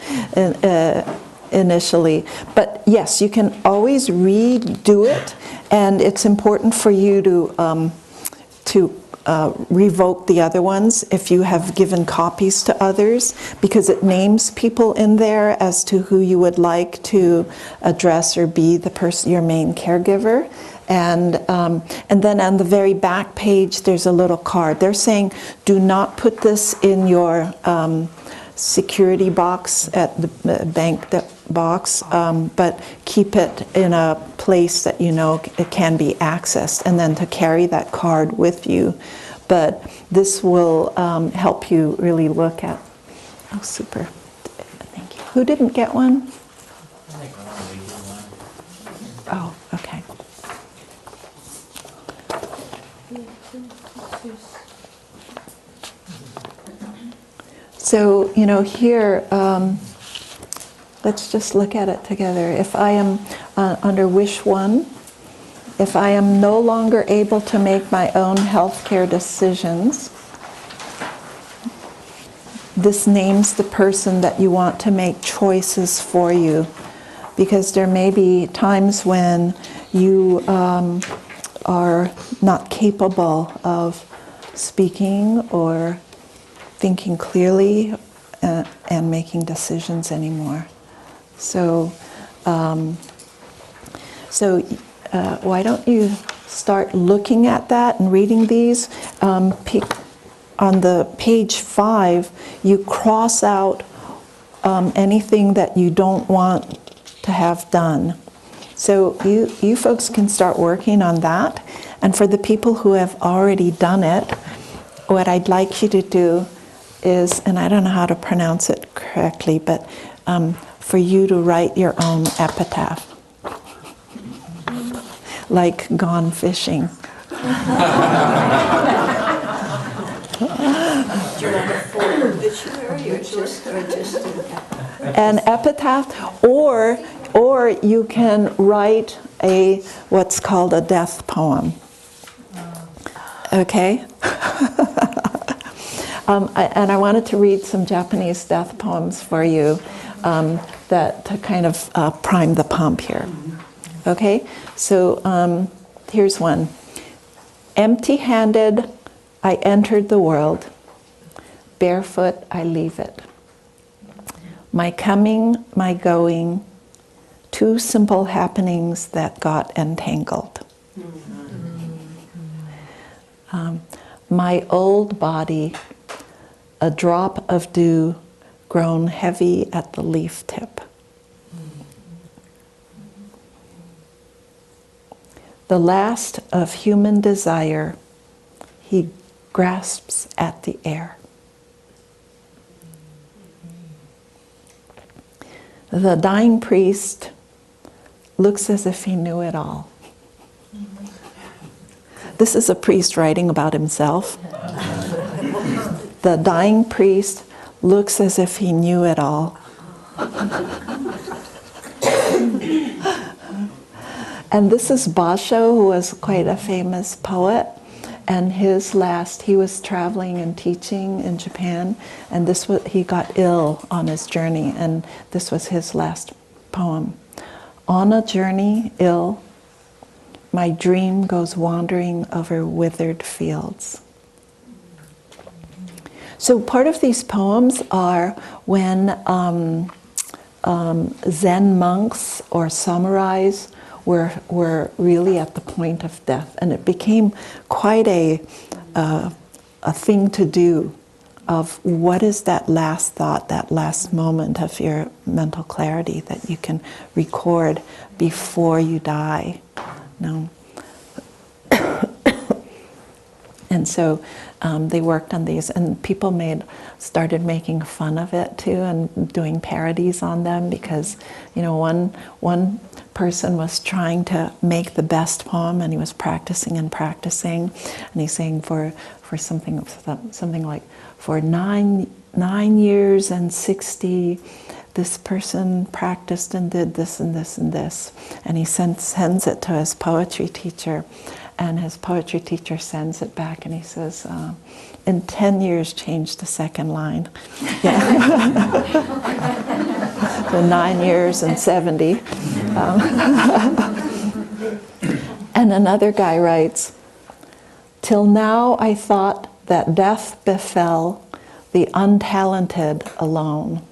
initially, but yes, you can always redo it, and it's important for you to revoke the other ones if you have given copies to others, because it names people in there as to who you would like to address or be the person, your main caregiver. And then on the very back page, there's a little card. They're saying, do not put this in your security box at the bank box, but keep it in a place that you know it can be accessed, and then to carry that card with you. But this will help you really look at. Oh, super. Thank you. Who didn't get one? Oh, okay. So, you know, here, let's just look at it together. If I am under wish 1, if I am no longer able to make my own healthcare decisions, this names the person that you want to make choices for you, because there may be times when you are not capable of speaking or thinking clearly and making decisions anymore. So, why don't you start looking at that and reading these? On the page 5, you cross out anything that you don't want to have done. So you folks can start working on that. And for the people who have already done it, what I'd like you to do is, and I don't know how to pronounce it correctly, but for you to write your own epitaph. Like gone fishing. Do you want a full obituary or just an epitaph, or you can write what's called a death poem. Okay? And I wanted to read some Japanese death poems for you that to kind of prime the pump here. Okay? So here's one. Empty-handed, I entered the world. Barefoot, I leave it. My coming, my going, 2 simple happenings that got entangled. My old body, a drop of dew grown heavy at the leaf tip. The last of human desire, he grasps at the air. The dying priest looks as if he knew it all. This is a priest writing about himself. The dying priest looks as if he knew it all. And this is Basho, who was quite a famous poet. And he was traveling and teaching in Japan, and he got ill on his journey, and this was his last poem. On a journey ill, my dream goes wandering over withered fields. So part of these poems are when Zen monks or samurais were really at the point of death, and it became quite a thing to do. Of what is that last thought, that last moment of your mental clarity that you can record before you die. No. And so they worked on these, and people started making fun of it too, and doing parodies on them, because one person was trying to make the best poem, and he was practicing, and he's saying for something like, for 9 years and 60, this person practiced and did this and this and this, and he sends it to his poetry teacher. And his poetry teacher sends it back, and he says, in 10 years, change the second line. Yeah. So 9 years and 70. And another guy writes, till now I thought that death befell the untalented alone.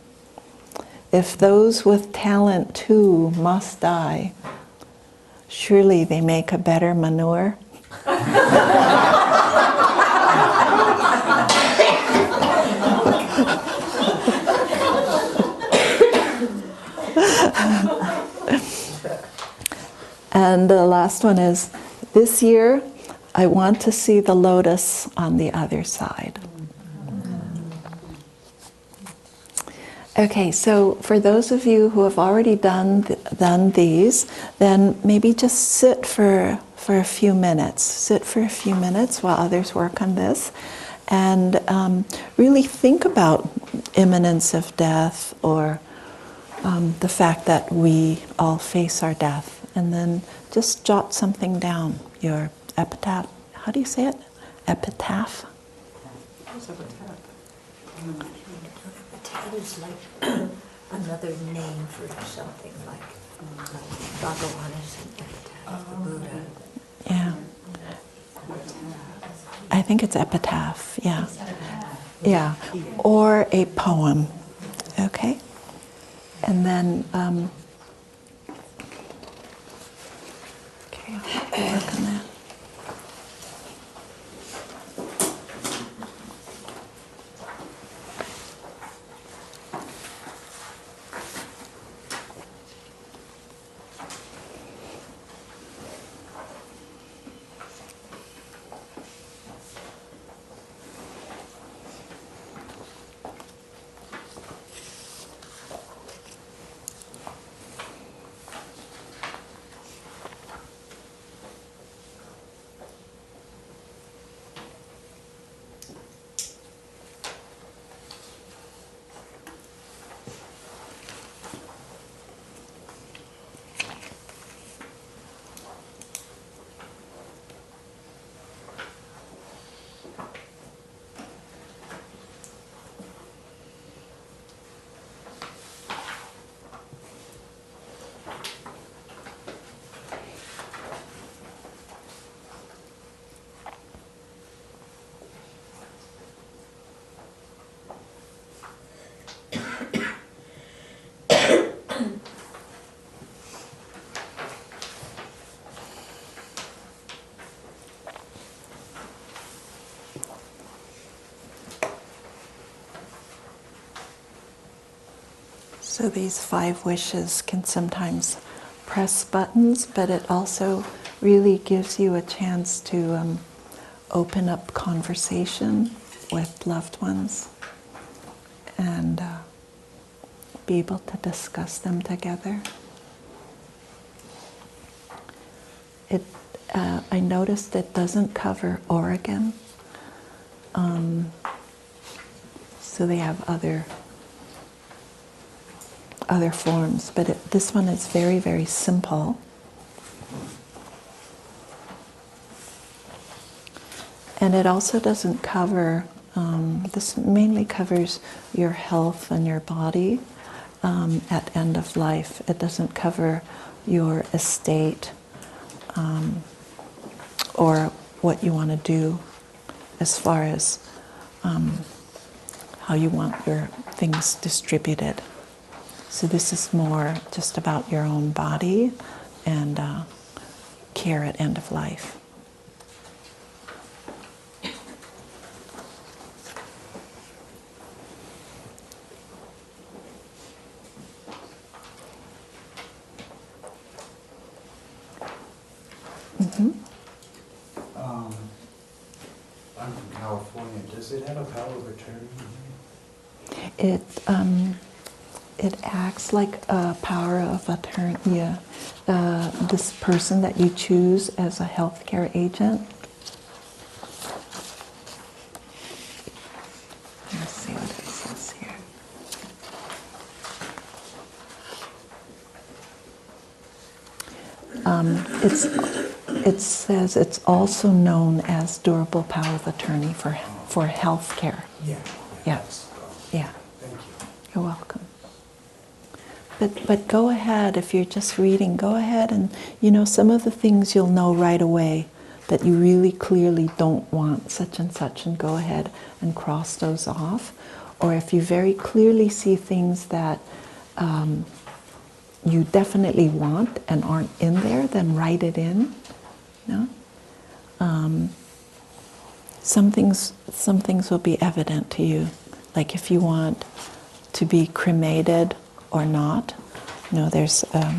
If those with talent too must die, surely they make a better manure. And the last one is, this year I want to see the lotus on the other side. Okay, so for those of you who have already done these, then maybe just sit for a few minutes. Sit for a few minutes while others work on this, and really think about imminence of death, or the fact that we all face our death, and then just jot something down. Your epitaph. How do you say it? Epitaph? What's epitaph? Epitaph is like another name for something like Bhagavan is an epitaph, the Buddha. Yeah. I think it's epitaph, yeah. Yeah. Or a poem. Okay? And then, okay, I'll work on that. So these 5 wishes can sometimes press buttons, but it also really gives you a chance to open up conversation with loved ones and be able to discuss them together. I noticed it doesn't cover Oregon, so they have other forms, but this one is very, very simple. And it also doesn't cover, this mainly covers your health and your body, at end of life. It doesn't cover your estate or what you want to do as far as how you want your things distributed. So this is more just about your own body and care at end of life. Mm-hmm. I'm from California. Does it have a power of attorney? It acts like a power of attorney. Yeah. This person that you choose as a healthcare agent. Let's see what it says here. It says it's also known as durable power of attorney for healthcare. Yeah. Yeah. Yeah. Thank you. You're welcome. But go ahead, if you're just reading, go ahead and, some of the things you'll know right away that you really clearly don't want such, and go ahead and cross those off. Or if you very clearly see things that you definitely want and aren't in there, then write it in. No? Some things will be evident to you, like if you want to be cremated or not. There's a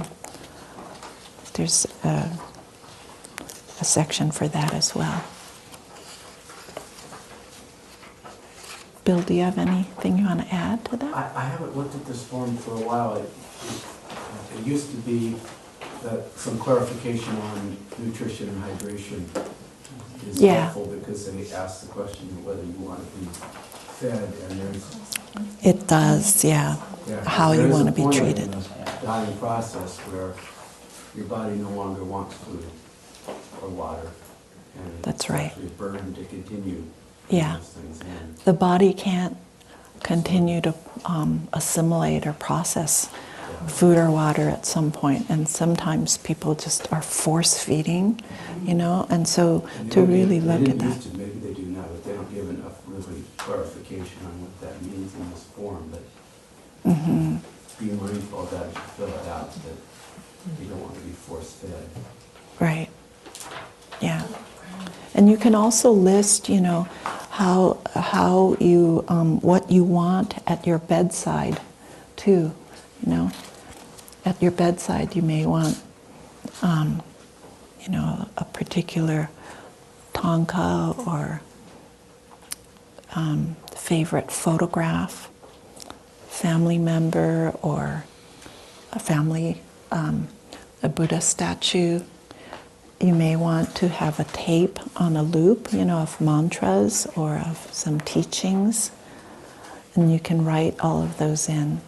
section for that as well. Bill, do you have anything you want to add to that? I haven't looked at this form for a while. It used to be that some clarification on nutrition and hydration is helpful, because they ask the question of whether you want to be fed, and there's... It does, yeah. How you want to be treated. There is a point in the dying process where your body no longer wants food or water, and That's right. it's actually a burden to continue Yeah. those things in. The body can't continue to assimilate or process food or water at some point, and sometimes people just are force feeding, and so And to really look at They that. used to, maybe they do now, but they don't give enough really clarification on what that means in this form, but Mm-hmm. be mindful of that as you fill it out, that you don't want to be force-fed. Right. Yeah. And you can also list, how you what you want at your bedside, too. At your bedside, you may want, a particular tanka or favorite photograph, family member, or a family, a Buddha statue. You may want to have a tape on a loop, of mantras or of some teachings, and you can write all of those in.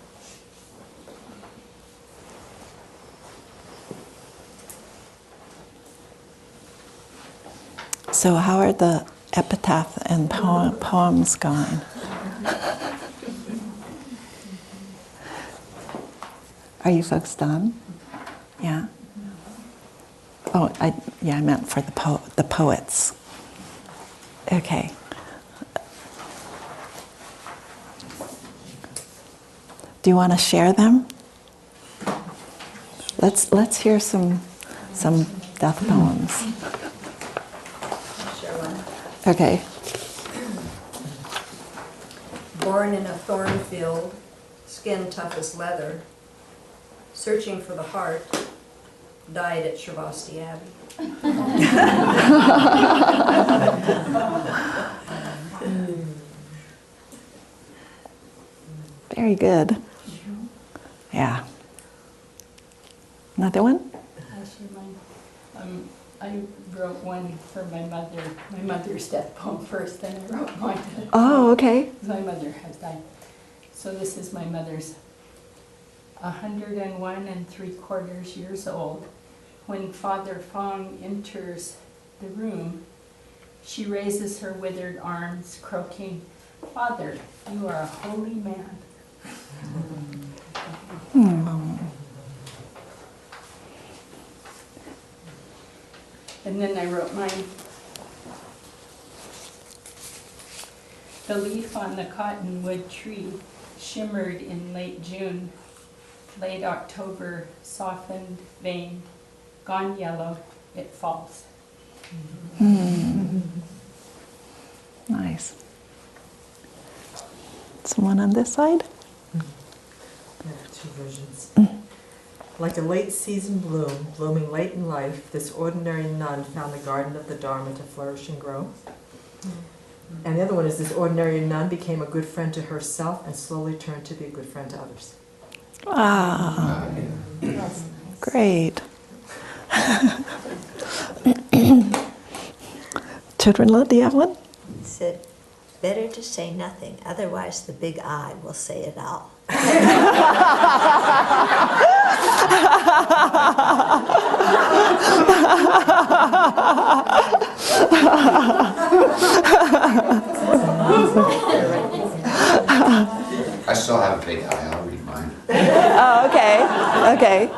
So how are the epitaph and poems going? Are you folks done? Yeah? Oh, I meant for the poets. Okay. Do you want to share them? Let's hear some death poems. Share one. Okay. Born in a thorn field, skin tough as leather, searching for the heart, died at Sravasti Abbey. Very good. Yeah. Another one? I wrote one for my mother, my mother's death poem first, then I wrote mine. Oh, okay. My mother has died. So this is my mother's. 101 3/4 years old. When Father Fong enters the room, she raises her withered arms, croaking, "Father, you are a holy man." And then I wrote mine. The leaf on the cottonwood tree shimmered in late June. Late October, softened, veined, gone yellow, it falls. Nice. Someone on this side? I have two versions. Like a late season bloom, blooming late in life, this ordinary nun found the garden of the Dharma to flourish and grow. And the other one is this ordinary nun became a good friend to herself and slowly turned to be a good friend to others. Ah, great. Children, do you have one? He said, better to say nothing, otherwise the big I will say it all. I still have a big eye, I'll read mine. Oh, okay. Okay.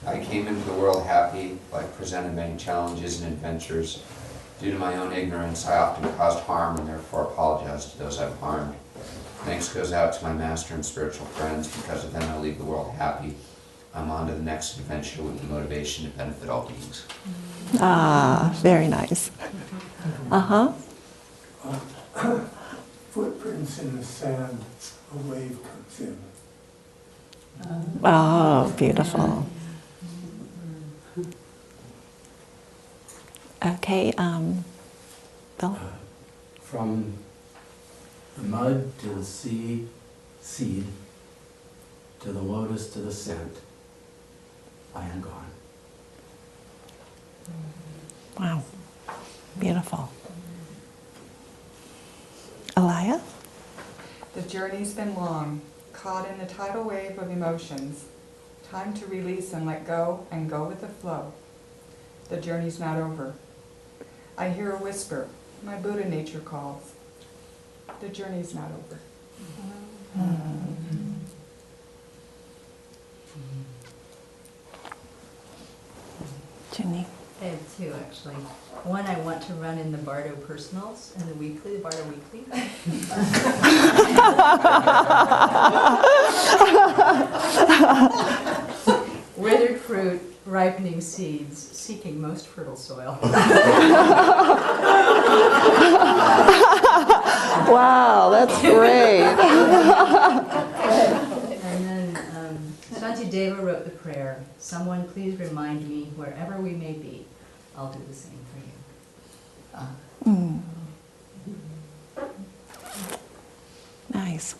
I came into the world happy, like presented many challenges and adventures. Due to my own ignorance, I often caused harm and therefore apologize to those I've harmed. Thanks goes out to my master and spiritual friends. Because of them, I leave the world happy. I'm on to the next adventure with the motivation to benefit all beings. Ah, very nice. Uh-huh. Footprints in the sand, a wave comes in. Oh, beautiful. Okay, Bill? From the mud to the seed, to the lotus to the scent, I am gone. Wow, beautiful. Elia? The journey's been long, caught in the tidal wave of emotions. Time to release and let go and go with the flow. The journey's not over. I hear a whisper, my Buddha nature calls. The journey's not over. Jenny? I have two, actually. One, I want to run in the Bardo Personals and the weekly, the Bardo Weekly. Withered fruit, ripening seeds, seeking most fertile soil. Wow, that's great. And then Shantideva wrote the prayer, someone please remind me wherever we may be, I'll do the same for you. Nice.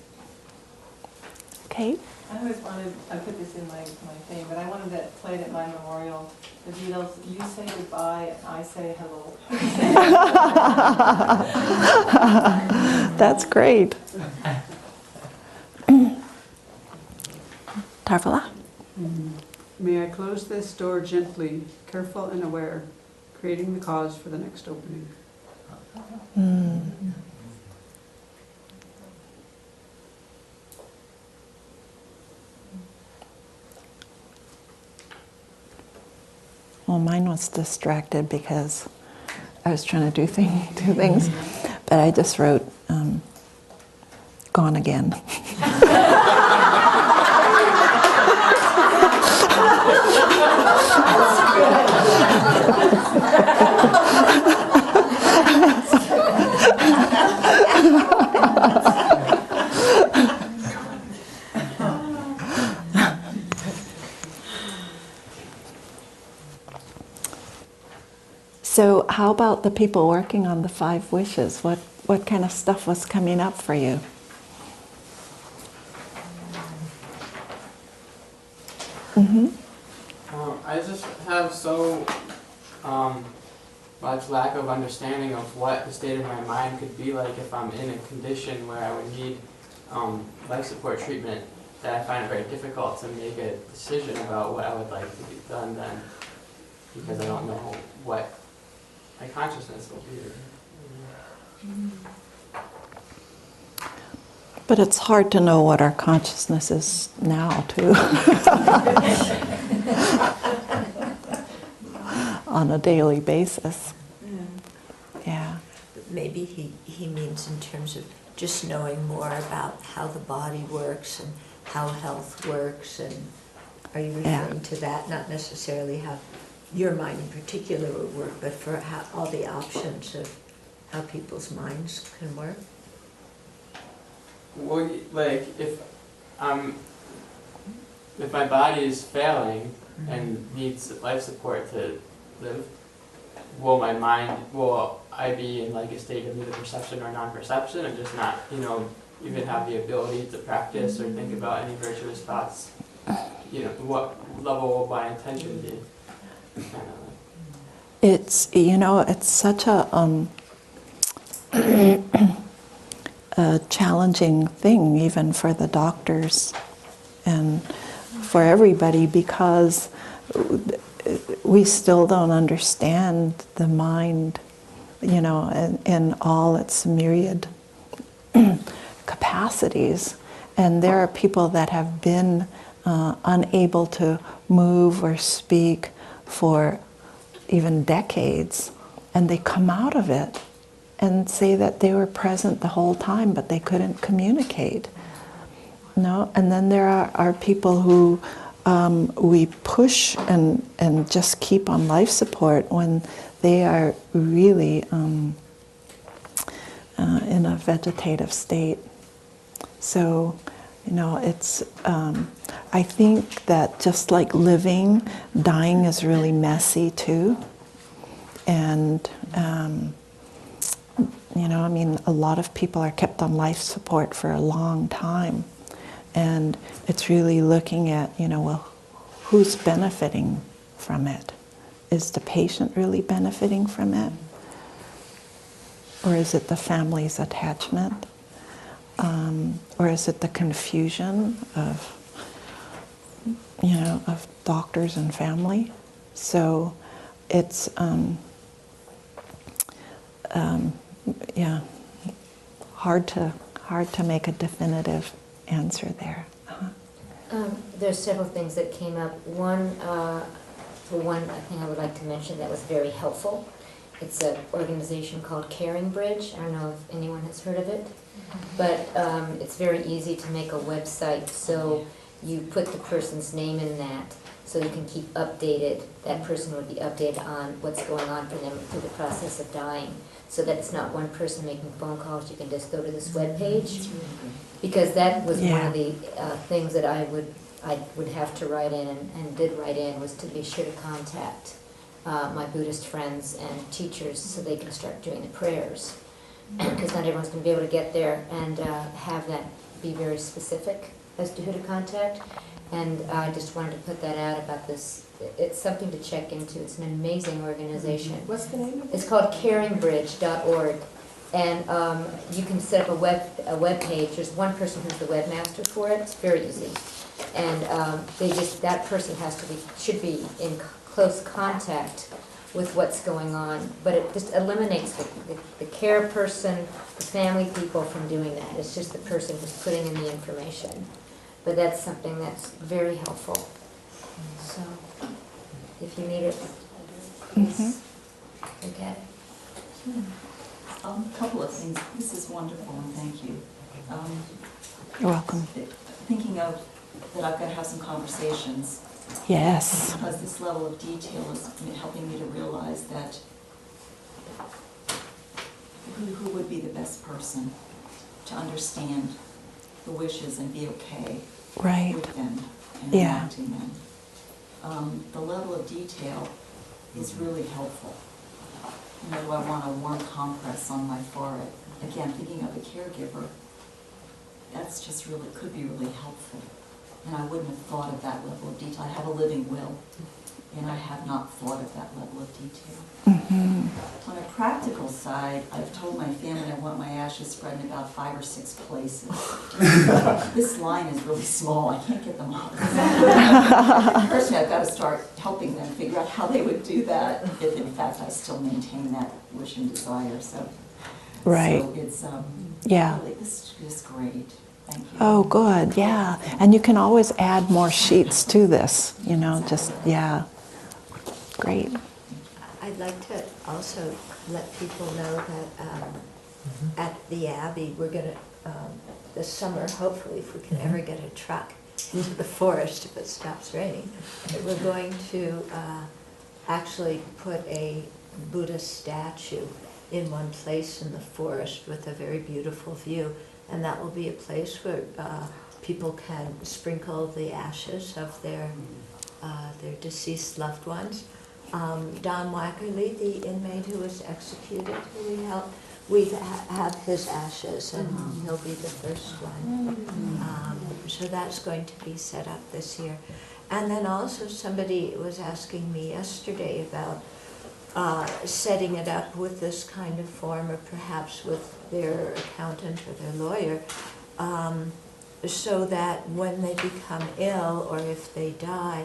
Okay. I always wanted, I put this in my thing, but I wanted that played at my memorial. The Beatles, you say goodbye and I say hello. That's great. Tarvala? May I close this door gently, careful and aware, creating the cause for the next opening. Well, mine was distracted because I was trying to do things, but I just wrote, gone again. So how about the people working on the 5 wishes? What kind of stuff was coming up for you? I just have so much lack of understanding of what the state of my mind could be like if I'm in a condition where I would need life support treatment, that I find it very difficult to make a decision about what I would like to be done then, because I don't know what my consciousness will be. But it's hard to know what our consciousness is now, too. On a daily basis. Yeah. Maybe he means in terms of just knowing more about how the body works and how health works, and are you referring to that? Not necessarily how your mind in particular would work, but for how, all the options of how people's minds can work? Well, like if my body is failing and needs life support to live, will I be in like a state of either perception or non-perception and just not, even have the ability to practice or think about any virtuous thoughts? What level will my intention be? It's, it's such a challenging thing even for the doctors and for everybody, because we still don't understand the mind, and all its myriad capacities. And there are people that have been unable to move or speak for even decades, and they come out of it and say that they were present the whole time, but they couldn't communicate. And then there are people who we push and just keep on life support when they are really in a vegetative state. So, it's, I think that just like living, dying is really messy too. And, a lot of people are kept on life support for a long time. And it's really looking at, well, who's benefiting from it? Is the patient really benefiting from it? Or is it the family's attachment? Or is it the confusion of doctors and family? So it's, hard to make a definitive answer there. There's several things that came up. One thing I would like to mention that was very helpful. It's an organization called Caring Bridge. I don't know if anyone has heard of it, but it's very easy to make a website. So you put the person's name in that, so you can keep updated. That person would be updated on what's going on for them through the process of dying. So that it's not one person making phone calls. You can just go to this webpage, because that was one of the things that I would have to write in and did write in, was to be sure to contact my Buddhist friends and teachers so they can start doing the prayers, because not everyone's going to be able to get there, and have that be very specific as to who to contact. And I just wanted to put that out about this. It's something to check into. It's an amazing organization. What's the name of it? It's called caringbridge.org. And you can set up a web page. There's one person who's the webmaster for it. It's very easy. And that person should be in close contact with what's going on. But it just eliminates the care person, the family people from doing that. It's just the person who's putting in the information. But that's something that's very helpful. So if you need it, please look at it. A couple of things. This is wonderful, and thank you. You're welcome. Thinking of that I've got to have some conversations. Yes. Because this level of detail is helping me to realize that who would be the best person to understand the wishes and be okay with them and enacting them. The level of detail is really helpful. Do I want a warm compress on my forehead? Again, thinking of a caregiver, that's just really, could be really helpful. And I wouldn't have thought of that level of detail. I have a living will, and I have not thought of that level of detail. On a practical side, I've told my family I want my ashes spread in about 5 or 6 places. This line is really small. I can't get them all. Personally, I've got to start helping them figure out how they would do that, if in fact I still maintain that wish and desire. So it's really, this is great. Thank you. Oh, good, yeah. And you can always add more sheets to this, you know, just, yeah. Great. I'd like to also let people know that at the Abbey, we're going to, this summer, hopefully, if we can ever get a truck into the forest if it stops raining, that we're going to actually put a Buddha statue in one place in the forest with a very beautiful view. And that will be a place where people can sprinkle the ashes of their deceased loved ones. Don Wackerly, the inmate who was executed, who we helped, we have his ashes, and he'll be the first one. So that's going to be set up this year. And then also somebody was asking me yesterday about setting it up with this kind of form, or perhaps with their accountant or their lawyer, so that when they become ill or if they die,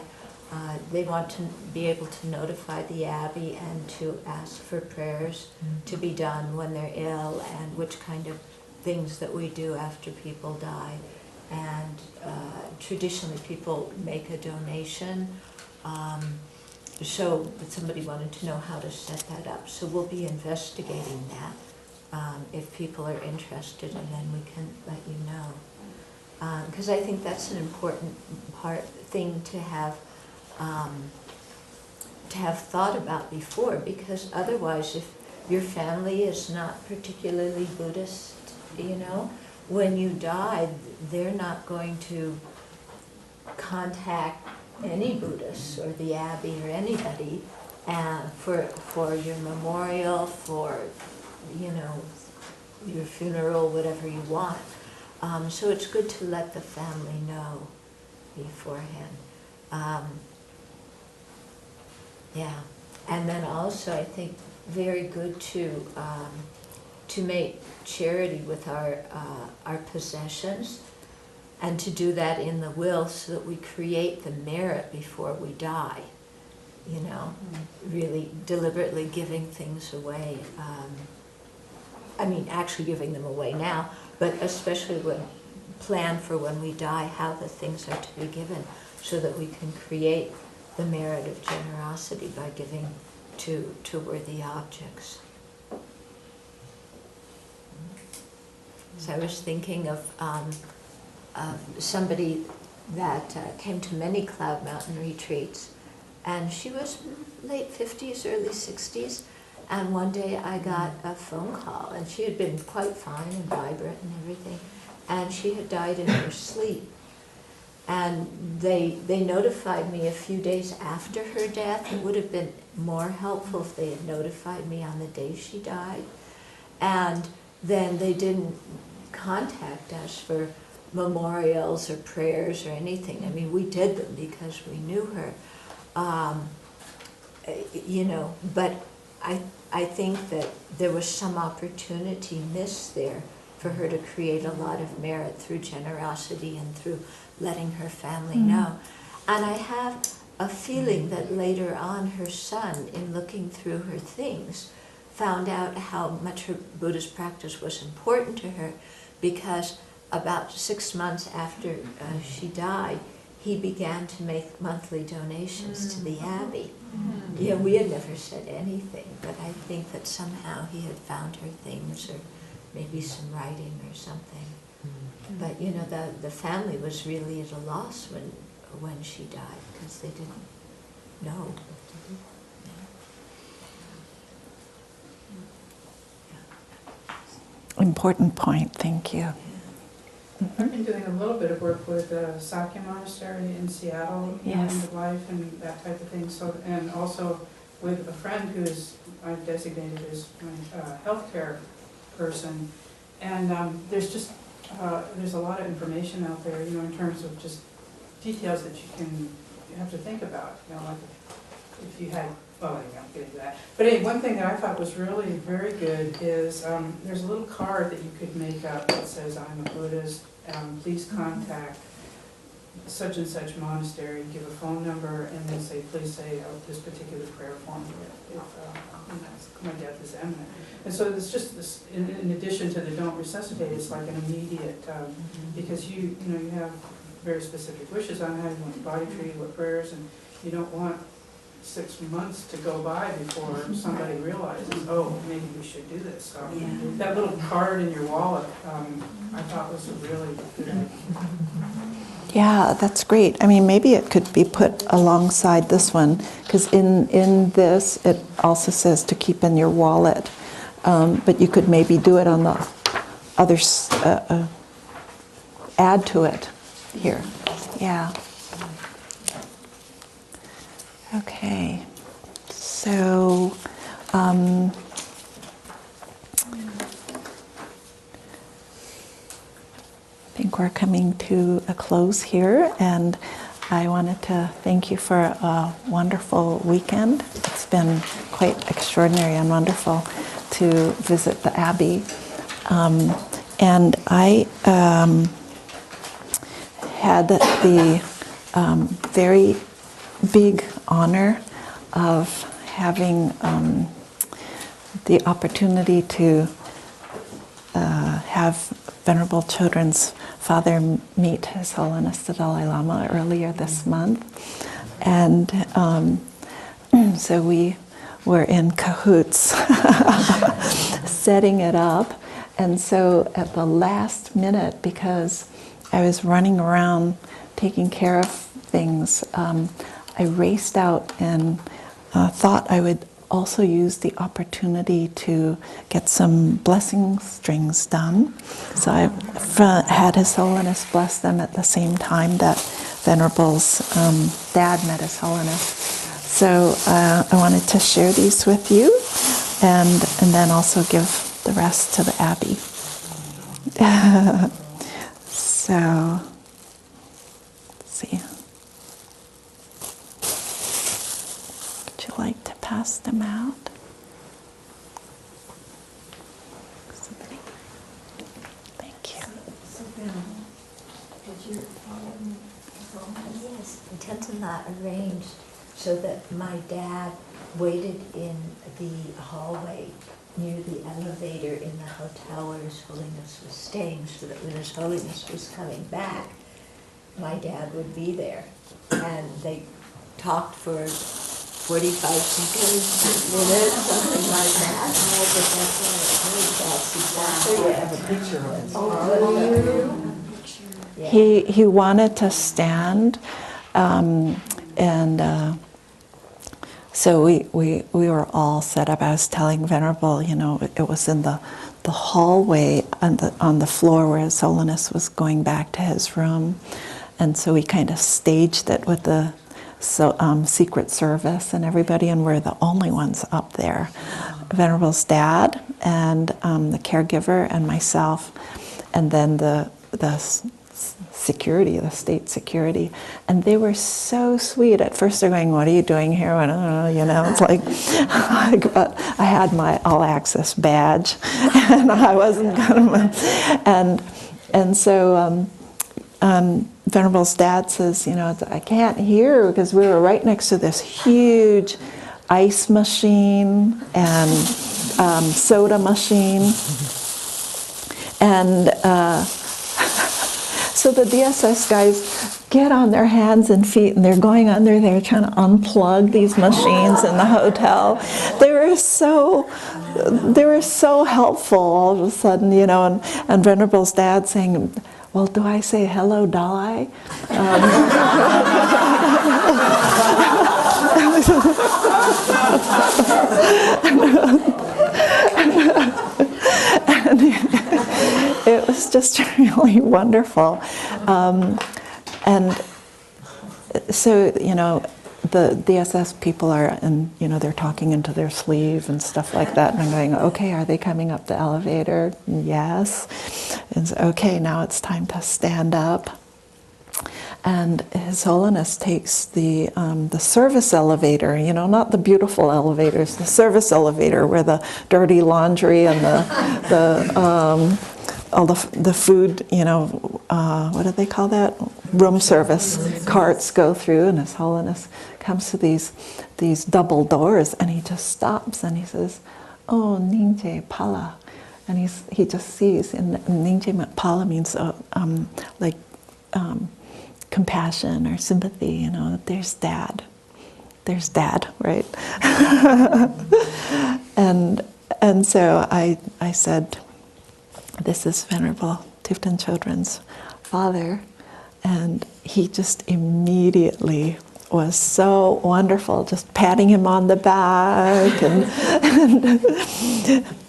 they want to be able to notify the Abbey and to ask for prayers to be done when they're ill, and which kind of things that we do after people die. And traditionally people make a donation. So somebody wanted to know how to set that up. So we'll be investigating that if people are interested, and then we can let you know. Because I think that's an important thing to have thought about before, because otherwise if your family is not particularly Buddhist, you know, when you die, they're not going to contact any Buddhists or the Abbey or anybody for your memorial, for, you know, your funeral, whatever you want. So it's good to let the family know beforehand. Yeah, and then also I think very good to make charity with our possessions, and to do that in the will so that we create the merit before we die, you know, really deliberately giving things away. I mean, actually giving them away now, but especially plan for when we die how the things are to be given, so that we can create the merit of generosity by giving to worthy objects. So I was thinking of somebody that came to many Cloud Mountain retreats, and she was late 50s, early 60s, and one day I got a phone call, and she had been quite fine and vibrant and everything, and she had died in her sleep. And they notified me a few days after her death. It would have been more helpful if they had notified me on the day she died. And then they didn't contact us for memorials or prayers or anything. I mean, we did them because we knew her. You know, but I think that there was some opportunity missed there for her to create a lot of merit through generosity and through letting her family know. And I have a feeling that later on her son, in looking through her things, found out how much her Buddhist practice was important to her, because about 6 months after she died, he began to make monthly donations to the Abbey. Yeah, we had never said anything, but I think that somehow he had found her things, or maybe some writing or something. But you know, the family was really at a loss when she died, because they didn't know. Important point, thank you. I've been doing a little bit of work with Sakya Monastery in Seattle, Yes. end of life and that type of thing. So, and also with a friend who's I've designated as my healthcare person. And there's just there's a lot of information out there, you know, in terms of just details that you have to think about. You know, like if you had, well, anyway, I'll get into that. But anyway, one thing that I thought was really very good is there's a little card that you could make up that says, "I'm a Buddhist. Please contact such and such monastery." Give a phone number, and then say, "Please say this particular prayer for me." If my death is imminent. And so it's just this, in addition to the don't resuscitate, it's like an immediate, because you have very specific wishes on how you want your body treated, what prayers, and you don't want 6 months to go by before somebody realizes, oh, maybe we should do this. So that little card in your wallet, I thought was a really good idea. Yeah, that's great. I mean, maybe it could be put alongside this one, because in this, it also says to keep in your wallet. But you could maybe do it on the other, add to it here. Yeah. Okay. So, I think we're coming to a close here, and I wanted to thank you for a wonderful weekend. It's been quite extraordinary and wonderful to visit the Abbey. And I had the very big honor of having the opportunity to have Venerable Children's father meet His Holiness the Dalai Lama earlier this month. And so we were in cahoots setting it up. And so at the last minute, because I was running around taking care of things, I raced out and thought I would also use the opportunity to get some blessing strings done. So I had His Holiness bless them at the same time that Venerable's dad met His Holiness. So I wanted to share these with you, and then also give the rest to the Abbey. So, let's see. Would you like to pass them out? Somebody? Thank you. So did you yes, Tenzin that arranged so that my dad waited in the hallway near the elevator in the hotel where His Holiness was staying, so that when His Holiness was coming back, my dad would be there. And they talked for 45 seconds, minutes, something like that. But that's what I have a picture of it. He wanted to stand, so we were all set up. I was telling Venerable, it was in the hallway on the floor where His Holiness was going back to his room, and so we kind of staged it with the Secret Service and everybody, and we're the only ones up there. Venerable's dad and the caregiver and myself, and then the security, the state security, and they were so sweet. At first they're going, "What are you doing here?" And, it's like, but I had my all access badge, and I wasn't gonna, and so Venerable's dad says, I can't hear, because we were right next to this huge ice machine and soda machine, and so the DSS guys get on their hands and feet, and they're going under there trying to unplug these machines in the hotel. They were so helpful all of a sudden, and Venerable's dad saying, "Well, do I say hello, Dalai?" And it was just really wonderful. And so, the DSS people are, and they're talking into their sleeve and stuff like that, and I'm going, okay, are they coming up the elevator? Yes. And so, okay, now it's time to stand up. And His Holiness takes the service elevator, not the beautiful elevators, the service elevator where the dirty laundry and all the food, what do they call that? Room service carts go through, and His Holiness comes to these double doors, and he just stops and he says, oh, Ninje Pala. And he just sees, and Ninje Pala means like compassion or sympathy, you know, there's Dad. There's Dad, right? and so I said, this is Venerable Tifton Chodron's father. And he just immediately was so wonderful, just patting him on the back. And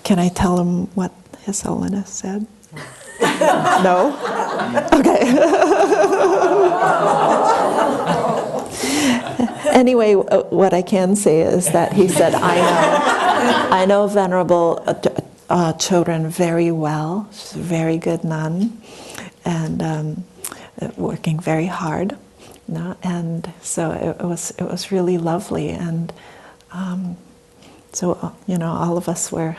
can I tell him what His Holiness said? No? Okay. Anyway, what I can say is that he said, I know Venerable Chodron very well. She's a very good nun, and working very hard. And so it was really lovely. And so, you know, all of us were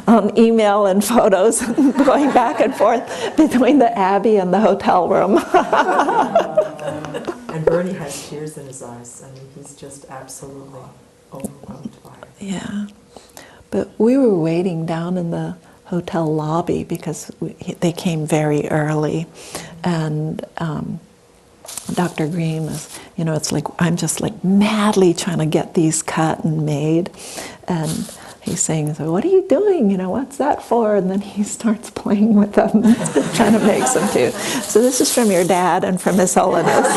on email and photos going back and forth between the Abbey and the hotel room. And Bernie has tears in his eyes. I mean, he's just absolutely overwhelmed by it. Yeah. But we were waiting down in the hotel lobby because they came very early. And Dr. Green was, you know, it's like, I'm just like madly trying to get these cut and made. And he's saying, so what are you doing? You know, what's that for? And then he starts playing with them, trying to make some too. So this is from your dad and from His Holiness.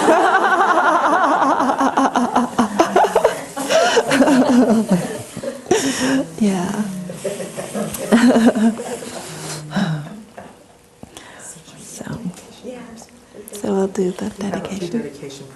Yeah. So we'll do the dedication.